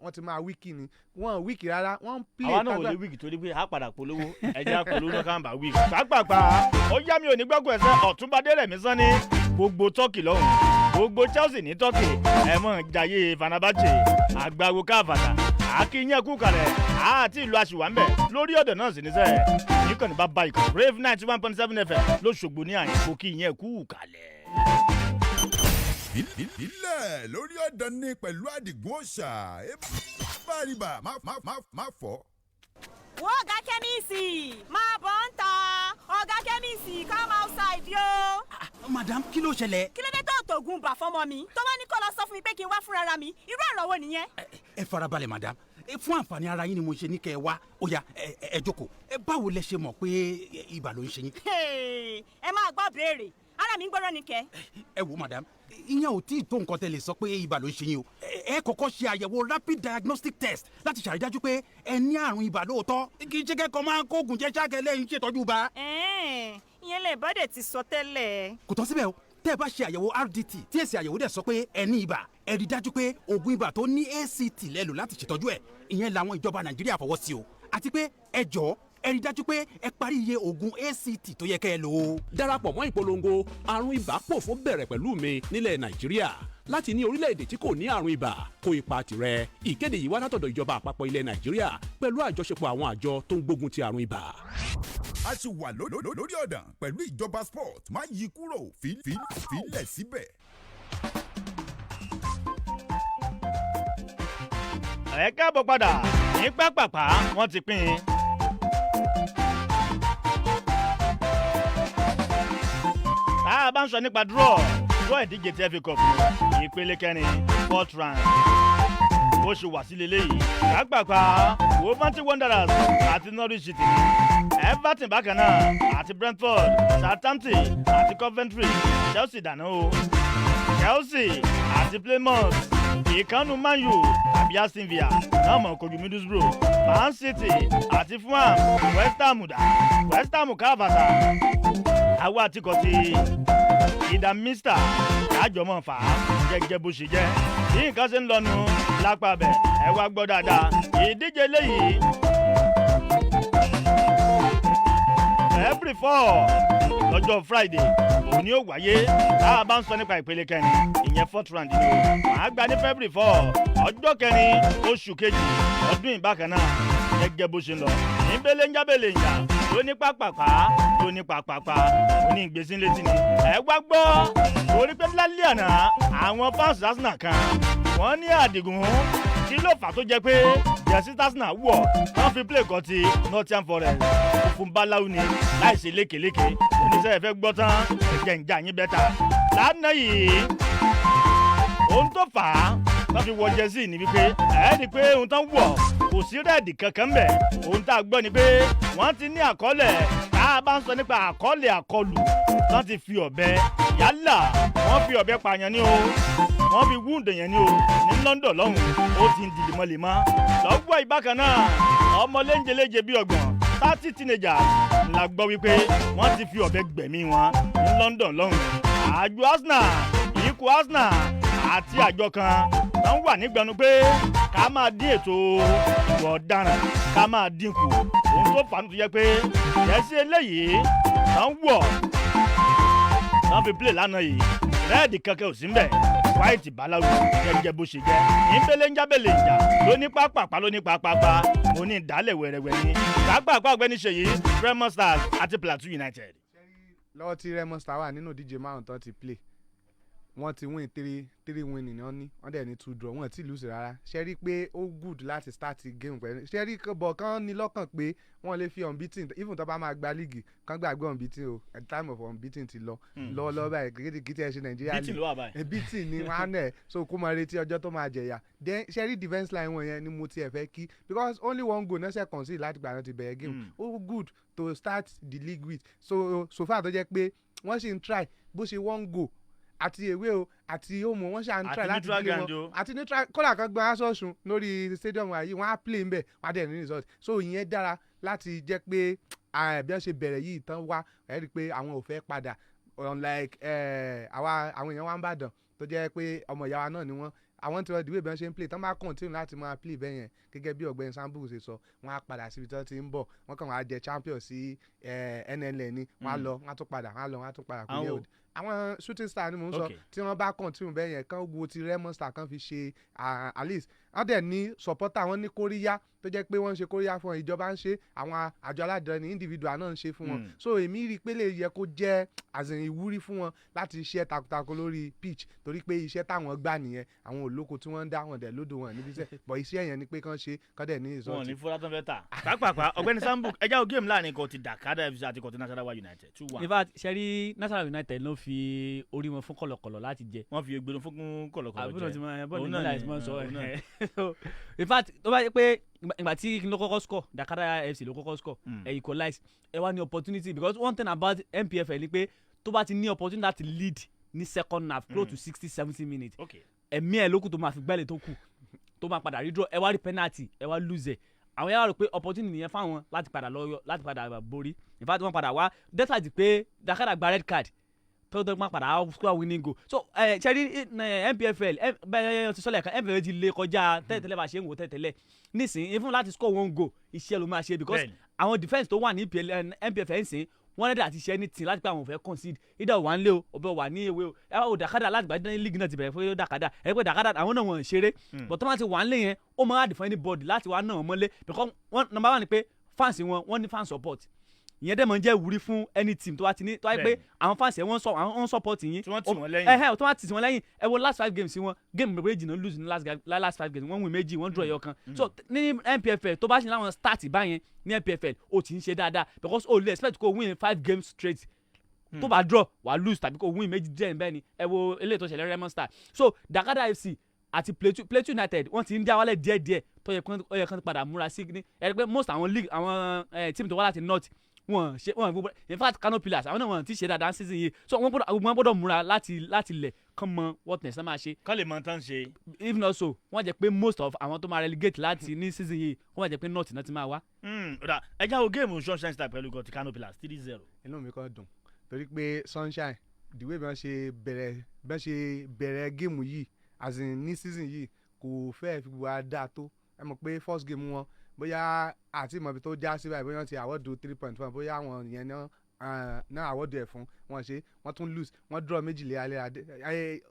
wọ́n ti máa wíìkì ni wọ́n wíìkì rárá wọ́n ń play. àwa náà ò lè wíìkì torí pé a padà polówó ẹ̀jẹ̀ polówó náà kàn bá wíìkì. pàápàá ó yá mi ò ní gbọ́kọ̀ ẹ̀sẹ̀ Ọ̀túnba Dérẹ̀mí Sanni gbogbo Turkey lọ́hùn gbogbo Chelsea ní Turkey ẹ̀ mọ̀ jayé Fenerbahce àgbàwo káfàtà àkínyẹn kú kalẹ̀ àti ìlú àṣìwà ń bẹ̀ lórí ọ̀dọ̀ náà sì ní sẹ́ẹ̀ nìkan ní bàbá ikọ̀ Brave 91.7 FM lóṣogbo ní àyìnkò kí ìyẹn kú kalẹ̀. ilẹ̀ lórí ọ̀dọ̀ ní pẹ̀lú Àdìgún òòṣà bàrìbà má fọ́. wọ́n ọ̀gá kẹ́míìsì máa bọ̀ ń ta ọ̀gá kẹ́míìsì come outside yo. madam kí ló ṣẹlẹ̀. kí ló dé tó tògùn bà fọmọ mi tó bá ní kó lọ sọ fún mi pé kí n wá fúnra mi irú ọ̀rọ̀ wo nìyẹn. ẹ farabalẹ̀ madam fún àǹfààní ara yín ni mo ṣe ní kẹ́ ẹ wá ó yá ẹ jókòó báwo lẹ ṣe mọ̀ pé ibà ló ń ṣe yín. ẹ máa gbọ́ béèrè ara mi ń gbọ́dọ̀ ní kẹ́. ẹ wo madam ìyẹn ò tí ì tó nǹkan tẹ́ lè sọ pé ibà ló ń ṣe yín o ẹ kọ́kọ́ ṣe àyẹ̀wò rapid diagnostic test láti ṣàrídájú pé ẹ ní àrùn ibà lóòótọ́ kì í ṣe kẹ́kọ̀ọ́ máa ń kó oògùn jẹ́ ṣáàkẹ́ lẹ́yìn ṣètọ́jú ibà. ìyẹn lè bọ́dẹ̀ ti sọ tẹ́lẹ̀. kò tán síbẹ̀ o tẹ́ ẹ bá ṣe àyẹ̀wò RDT tí èsì àyẹ̀wò dẹ̀ sọ pé ẹ ní ibà ẹ rí dájú pé oògùn ibà tó ní ACT lẹ́lò láti ṣètọ́jú ẹ̀ ìyẹn làwọn ìjọba Nàìjíríà fọwọ́ sí o àti pé ẹ jọ̀ọ́ ẹ rí dájú pé ẹ parí iye oògùn ACT tó yẹ kẹ́ ẹ lò ó. darapọ̀ mọ́ ìpolongo àrùn ibà pòfó bẹ̀rẹ̀ pẹ̀lú mi nílẹ̀ Nàìjíríà láti ní orílẹ̀-èdè tí kò ní àrùn ibà kó ipa tirẹ̀. Ìkéde yìí wá látọ̀dọ̀ ìjọba àpapọ̀ ilẹ̀ Nàìjíríà pẹ̀lú àjọṣepọ̀ àwọn àjọ tó ń gbógun ti àrùn ibà. a ti wà lórí ọ̀dàn pẹ̀lú ìjọba sport má yí kúrò fílẹ̀ síbẹ̀. ẹ káàbọ̀ padà ní pápápá wọ́n ti pín in. tá a bá ń sọ nípa draw ìdíje tí FA Cup ní ìpele kẹrin 4th round bó ṣe wà sí leléyìí pápápá Wolverhampton Wanderers àti Norwich City Everton bákan náà àti Brentford Southampton àti Coventry Chelsea dáná o Chelsea àti Plymouth ìkànnù Man U àbí Aston Villa náà mọ̀ kojú Middlesbrough Man City àti Fulham West Ham káfàtà àwọn àtikọ̀ ti ìdá mista lájọmọ̀ fà á gẹ́gẹ́ bó ṣe jẹ́ bí nǹkan ṣe ń lọ́nu lápá bẹ̀ ẹ wá gbọ́ dáadáa ìdíje léyìí every 4 lọ́jọ́ Friday òun ni ó wáyé tá a bá ń sọ nípa ìpele kẹrin ìyẹn 4th round ni o màá gba ní February 4 ọjọ́ kẹrin oṣù kejì ọdún ìbákan náà gẹ́gẹ́ bó ṣe ń lọ ní belenja lóní pàpàpà lóní pàpàpà òní ìgbésí létí ni ẹ wá gbọ́ torí pé lálẹ́ àná àwọn fans Arsenal kan wọ́n ní Àdìgún kí ló fà tó jẹ́ pé jẹ́sí Arsenal wọ̀ wọ́n fi play kan ti Nottingham Forest òfin báláwo ni láìsí lékeleke oníṣẹ́ ìfẹ́ gbọ́ tán ẹ̀jẹ̀ ń jà yín bẹ́tà lánàá yìí ohun tó fà á wọ́n fi wọ jẹ́sí ni wípé ẹ̀ẹ́dì pé ohun tán wọ̀ kò sí rẹ́ẹ̀dì kankan mbẹ̀ ohun tá a gbọ́ ni pé wọ́n ti ní àkọọ́lẹ̀ tá a bá ń sọ nípa àkọọ́lẹ̀ àkọlù wọ́n ti fi ọ̀bẹ yálà wọ́n fi ọ̀bẹ pààyàn ní o wọ́n fi wúndè yẹn ní o ní London lọ́hùn ó ti ń di lemọ́lemọ́ lọ́gbọ́ ìbákan náà ọmọ léńjeléje bíi ọgbọ̀n 30 teenagers la gbọ́ wípé wọ́n ti fi ọ̀bẹ gbẹ̀mí wọn ní London lọ́hùn àjọ Arsenal ikú Arsenal àti àjọ kan náà wà nígbẹnu pé ká máa dín ètò ìwà ọ̀daràn ká máa dínkù ohun tó fà á tó yẹ pé yẹ́sí eléyìí náà wọ̀ náà fi play lánàá yìí rẹ́ẹ̀dì kankan ò sí mbẹ̀ white balawu gẹ́gẹ́ bó ṣe jẹ́ ìbélénjábélénjà lóní pápápá lóní pápápá mo ní ìdálẹ̀ wẹ̀rẹ̀wẹ̀ ni pápápá ọ̀gbẹ́ni Ṣèyí Remo Stars àti Plateau United. lọ́wọ́ tí Remo Stars wà nínú díje márùn tán ti play wọ́n ti win 3 win ni wọ́n ní wọ́n dẹ̀ ní 2 draw wọ́n ti lose rárá ṣe rí pé ó good láti start game pẹ̀lú ṣe rí bọ̀ kán ní lọ́kàn pé wọ́n lè fi unbeaten even tó bá máa gba league kán gbàgbé unbeaten o at the time of unbeaten ti lọ lọ́wọ́lọ́wọ́ báyìí kìtì ẹ̀ ṣe Nàìjíríà beaten ni wọ́n á nẹ̀ so kó máa retí ọjọ́ tó máa jẹ̀yà then ṣe rí defence line wọn yẹn ni mo tiẹ̀ fẹ́ kí because only 1 goal náà ṣe concede láti gbà náà ti bẹ̀rẹ̀ game ó good to start the league with so far tó jẹ́ pé wọ́n ṣì ń try bó ṣe 1 goal àti ewé o àti òmò wọn ṣáà ń try láti play wọn àti neutral kódà kan gbọ́n aṣọ́sùn lórí stadium àyè wọn á play ńbẹ̀ wọn á dẹ̀ ní result so ìyẹn dára láti jẹ́ pé bí wọ́n ṣe bẹ̀rẹ̀ yìí tán wá ẹ rí i pé àwọn ò fẹ́ padà unlike àwọn èèyàn wa ń bàdàn tó jẹ́ pé ọmọ ìyá wa náà ni wọ́n àwọn tí wọ́n dìbò bí wọ́n ṣe ń play tán bá continue láti máa play bẹ́ẹ̀ yẹn gẹ́gẹ́ bí ọ̀gbẹ́ni Sambu ṣe sọ wọ́n á padà síbi tí wọ́n ti ń bọ̀ wọ́n kàn wá jẹ champion sí NNL ni wọ́n á lọ wọ́n á tún padà wọ́n á lọ wọ́n á tún padà kò yẹ òdì àwọn shooting star ni mò ń sọ tí wọ́n bá continue bẹ́ẹ̀ yẹn kán wo ti Remo Star kan fi ṣe at least wọ́n dẹ̀ ní supporter wọn ní kóríyá tó jẹ́ pé wọ́n ń ṣe kóríyá fún wọn ìjọba ń ṣe àwọn àjọ aládàáni individual náà ń ṣe fún wọn so èmi rí i pé lè yẹ kó jẹ́ àzìn ìwúrí fún wọn láti ṣiṣẹ́ takuntakun lórí pitch torí pé iṣẹ́ táwọn gbà nìyẹn àwọn olóko tí wọ́n ń dá wọn dẹ̀ lódò wọn níbi iṣẹ́ bọ̀ iṣẹ́ yẹn ni pé kán ṣe kán dẹ̀ ní ìsọ̀tì. wọn ò ní fúra tán fẹ́ tà pàápàá ọ̀gbẹ́ni Sambu ẹjá o game láàrin kan ti Dakada FC àti kan ti Nasarawa United 2-1. in fact sẹ́rí Nasarawa United ló fi orí wọn fún kọ̀lọ̀kọ̀lọ̀ láti jẹ. wọ́n fi egbèrè fún kọ̀lọ̀kọ̀lọ̀ jẹ. àbúrò tí mo bọ́ọ̀lù nílà ìsúná sọ ẹ̀ in fact tó bá yẹ pé ìgbà tí kí n ló kọ́kọ́ score Dakada FC ló kọ́kọ́ score equalize ẹ wá ní opportunity because one thing about NPFL ni pé tó bá ti ní opportunity láti lead ní second half close to 60-70 minutes ẹ̀mí ẹ̀ lókù tó máa fi gbẹ́lẹ̀ tó kù tó máa padà rí draw ẹ wá rí penalty ẹ wá lose ẹ̀ àwọn yàrá rò pé opportunity yẹn fáwọn láti padà borí in fact wọ́n padà wá despite pé Dakada gba red card tó máa padà score winning goal so ṣẹ́rí NPFL bẹ́ẹ̀ ti sọ́lẹ̀ kan NPFL ti lé kọjá tẹ́lẹ̀ bá ṣe ń wò tẹ́lẹ̀ nísìnyí even láti score one goal iṣẹ́ ló máa ṣe because àwọn defence tó wà ní NPFL ń sìn wọ́n rẹ́dà àti ṣe anything láti pé àwọn fẹ́ concede either wà ń lé o ọbẹ̀ wà ní ewé o ẹ wá wo Dakada láti gbà ní league náà ti bẹ̀rẹ̀ fún Dakada ẹ pé Dakada àwọn náà wọ́n ń ṣeré but tó máa ti wà ń lé yẹn ó máa defend anybody láti wà náà mọ́lé because number one ni pé fans wọ́n ní fan support ìyẹn dẹ̀ mọ̀ ń jẹ́ ìwúrí fún any team tó wá ti ní tó wáyé pé àwọn fans ẹ̀ wọ́n support yín tí wọ́n tì wọ́n lẹ́yìn tó wá tì wọ́n lẹ́yìn ẹ wo last 5 games wọn game méjì náà lose ní last 5 games wọ́n win méjì wọ́n draw ẹyọ kan so ní NPFL tó bá ṣe láwọn start báyẹn ní NPFL ó ti ń ṣe dáadáa because o lè expect kó win 5 games straight tó bá draw wà lose tàbí kó win méjì díẹ̀ bẹ́ẹ̀ ni ẹ wo eléyìí tó ṣẹlẹ̀ Remo Star so Dakada FC àti Plateau United wọ́n ti ń já wálẹ̀ díẹ̀díẹ̀ tó yẹ kán padà múra sí ní ẹ pé most àwọn league àwọn team tó wá láti north wọn in fact Kano Pillars àwọn náà wọn ti ṣe dáadáa season yìí so wọn gbọ́dọ̀ múra láti lẹ̀ kán mọ what next máa ṣe. kán lè mọ tán ṣe. if not so wọ́n jẹ́ pé most of àwọn tó máa relegate láti ní season yìí wọ́n jẹ́ pé north náà ti máa wá. ẹja wo géèmù Sunshine Star pẹ̀lú gọ̀tí Kano Pillars 3-0. inú mi kàn dùn torí pé Sunshine the way bí wọ́n ṣe bẹ̀rẹ̀ géèmù yìí as in ní season yìí kò fẹ́ẹ̀ fi wá dáa tó ẹ mọ̀ pé first game wọn bóyá àti ìmọ̀bí tó já sí báyìí bóyá ti àwọ̀dù 3.1 bóyá àwọn yẹn náà àwọ̀dù ẹ̀ fún wọn ṣe wọ́n tún lose wọ́n draw méjì léraléra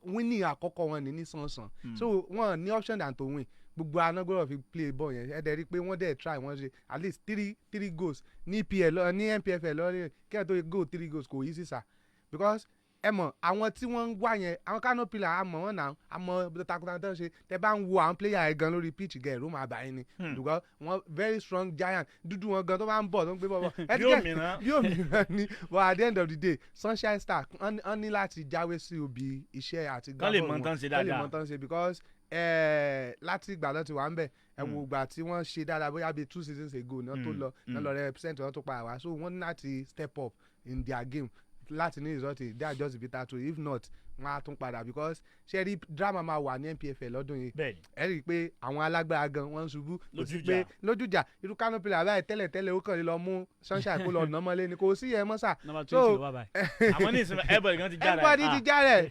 winning àkọ́kọ́ wọn ní sànsàn so wọ́n ní option than to win gbogbo anágbọ́dọ̀ fi play ball yẹn ẹ̀ dẹ̀ rí i pé wọ́n dẹ̀ try wọ́n ṣe at least 3 goals ní NPFL lọ́rẹ́ kí ẹ̀ tó go 3 goals kò yí sí sà because ẹ mọ̀ àwọn tí wọ́n ń wá yẹn àwọn Kano Pillars àmọ́ wọn náà àmọ́ takuntakun tó ń ṣe tẹ bá ń wo àwọn player ẹ̀ gan lórí pitch gẹ̀ ẹ̀rọ máa bá yín ni because wọ́n very strong giant dúdú wọn gan tó bá ń bọ̀ tó ń gbé bọ̀ bí òmìnira ni but at the end of the day Sunshine Star wọ́n ní láti jáwé sí òbí iṣẹ́ àti gbàgbọ́ wọn kán lè mọ̀ tán ṣe because láti ìgbà náà ti wà ń bẹ̀ ẹ wo ìgbà tí wọ́n ṣe dáadáa bóyá bíi 2 seasons ago náà tó lọ represent wọn tó padà wá so wọ́n ní láti step up in their game láti ní ìsọtì they are just bitter too if not wọn á tún padà because ṣe rí drama máa wà ní NPFL lọ́dún yìí ẹ rí i pé àwọn alágbára gan wọ́n ń ṣubú lójújà irú Kano Pillars báyìí tẹ́lẹ̀ ó kàn lè lọ mú Sunshine kó lọ nà mọ́lé ni kò sí yẹn mọ́ sà. so àwọn ní ìsinmi everybody gan ti já rẹ̀ everybody ti já rẹ̀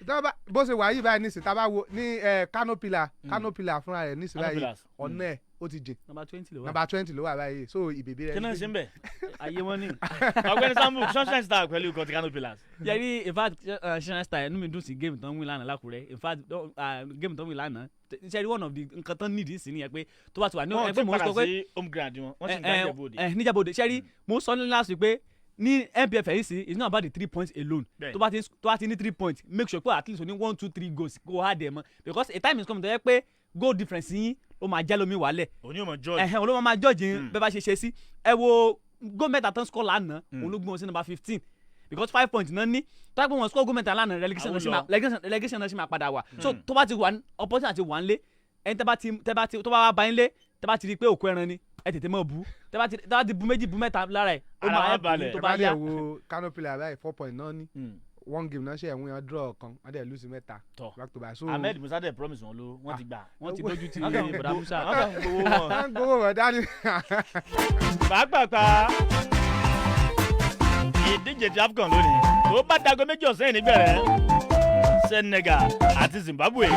bó ṣe wà yìí báyìí nísìnyí tá a bá wo ní Kano Pillars fúnra rẹ̀ nísìnyí báyìí ọ̀nà ẹ̀ ó ti jìn number 20 ló wà báyìí so ìbèbè rẹ̀ kí náà ṣe ń bẹ̀ ayé wọn ni. ọ̀gbẹ́ni Sambu Sunshine Star pẹ̀lú gọ̀tí Kano Pillars. yẹ́rí in fact Sunshine Star ẹnu mi dùn sí game tán win lánàá lákùrẹ́ in fact game tán win lánàá ṣẹ́rí one of the nǹkan tán nídìí sí nìyẹn pé tó bá ti wà ní ẹgbẹ́ mò ń sọ pé home ground wọn wọ́n sì ń gbà Níjàbọ̀dé. Níjàbọ̀dé ṣẹ́rí mò ń sọ ní last week pé ní NPFL yìí sí it's not about the 3 points alone tó bá ti ní 3 points make sure pé at least o ní 1 2 3 goals kó hard ẹ̀ mọ́ because a time is coming tó yẹ pé goal difference yín ó máa jẹ́ lómi wálẹ̀ òní ò mọ̀ judge olóò máa judge yín bẹ́ẹ̀ bá ṣe sí ẹ wo goal mẹ́ta tán score lánàá olóògbé wọn sí number 15 because 5 points náà ní tó bá pẹ́ wọn score goal mẹ́ta lánàá relegation náà ṣì máa padà wà so tó bá ti wà opportunity wà ń lé ẹni tó bá wá bá yín lé tẹ́ bá ti rí i pé òkú ẹran ni ẹ tètè mọ̀ bú tẹ́ bá ti bu méjì bu mẹ́ta lára ẹ̀ ó máa ẹ̀ bù tó bá yá. ẹ bá dẹ̀ wo Kano Pillars báyìí 4 point náà ní one game náà ṣe ẹ̀wọ̀n yẹn draw kan wọ́n dẹ̀ lose mẹ́ta back to back. so Ahmed Musa dẹ̀ promise wọn ló wọ́n ti gbà. wọ́n ti dójú ti bọ̀dá Musa. wọ́n kàn gbowó wọn. wọ́n gbowó wọn dání. pàápàá ìdíje ti AFCON lónìí tó bá dago méjì ọ̀sẹ̀ níbẹ̀rẹ̀ Senegal àti Zimbabwe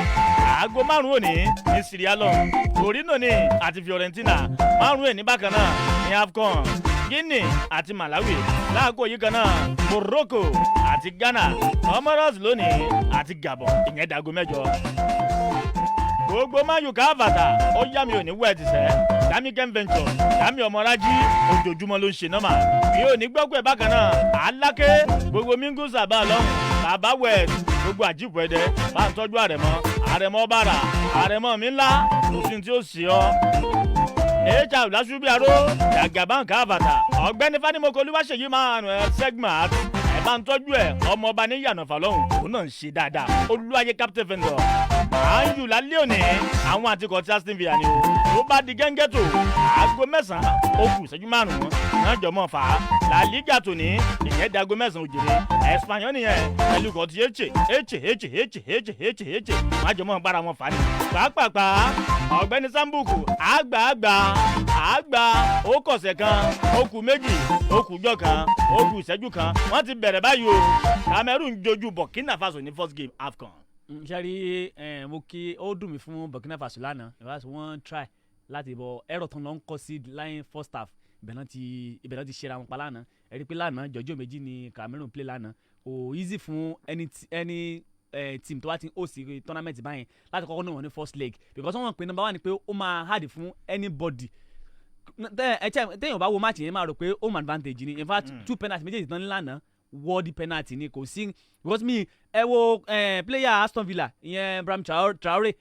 aago 5 òní ní Sierra Leone Torino ní àti Fiorentina 5 òní bákan náà ní AFCON Guinea àti Malawi láago yìí kan náà Morocco àti Ghana Comoros lónìí àti Gabon ìyẹn dago 8 gbogbo mayu káfàtà ó yá mi ò ní wẹ́ẹ̀tì sẹ́ dami ken venture dami ọmọlájí ojoojúmọ́ ló ń ṣe nọ́mà mi ò ní gbọ́gbẹ́ bákan náà aláké gbogbo mingu sábà lọ́hùn bàbá wẹ̀ẹ̀tì gbogbo àjíǹpọ̀ ẹ̀dẹ́ bá ń tọ́jú àrẹ̀mọ́ bàrà àrẹ̀mọ́ mi ńlá òfin tí ó sì ọ́ hr lásùbíàró jàgàbá káfàtà ọ̀gbẹ́ni fanimoko olúwaṣèyí máa nù ẹ segment ẹ bá ń tọ́jú ẹ ọmọọba ní yànnàfà lọ́hùn òun náà ń ṣe dáadáa olúwayé captain vendor àáyù lálẹ́ òní àwọn àtikọ̀ tí Aston Villa ni o tó bá di gẹ́ngẹ́tò aago 9 ó kù ìṣẹ́jú 5 náà jọmọ́ fà á La Liga tòní ìyẹn di aago 9 òjìrè Espanyol nìyẹn pẹ̀lú kọ̀ tí eche má jọmọ́ bára wọn fà á ní. pàápàá ọ̀gbẹ́ni Sambuku àgbà ó kọ̀sẹ̀ kan ó kù méjì ó kù jọ kan ó kù ìṣẹ́jú kan wọ́n ti bẹ̀rẹ̀ báyìí o Cameroon jojú Burkina Faso ní first game AFCON. Ṣẹ́rí mo kí ó dùn mí fún Burkina Faso lánàá ìwádìí wọ́n try láti bọ ẹ̀rọ tán lọ ń kọ́ sí line first half ibẹ̀ náà ti ṣera wọn pa lánàá ẹ̀rí pé lánàá jọjọ́ méjì ni Cameroon play lánàá kò easy fún any team tó bá ti host tournament báyìí láti kọ́kọ́ náà wọ́n ní first leg because wọ́n pe number 1 ni pé ó máa hard fún anybody téèyàn bá wo match yẹn máa rò pé home advantage ni in fact 2 penalty méjèèjì tán ní lánàá world penalty ni kò sí because mi ẹ wo player Aston Villa ìyẹn Brahim Traore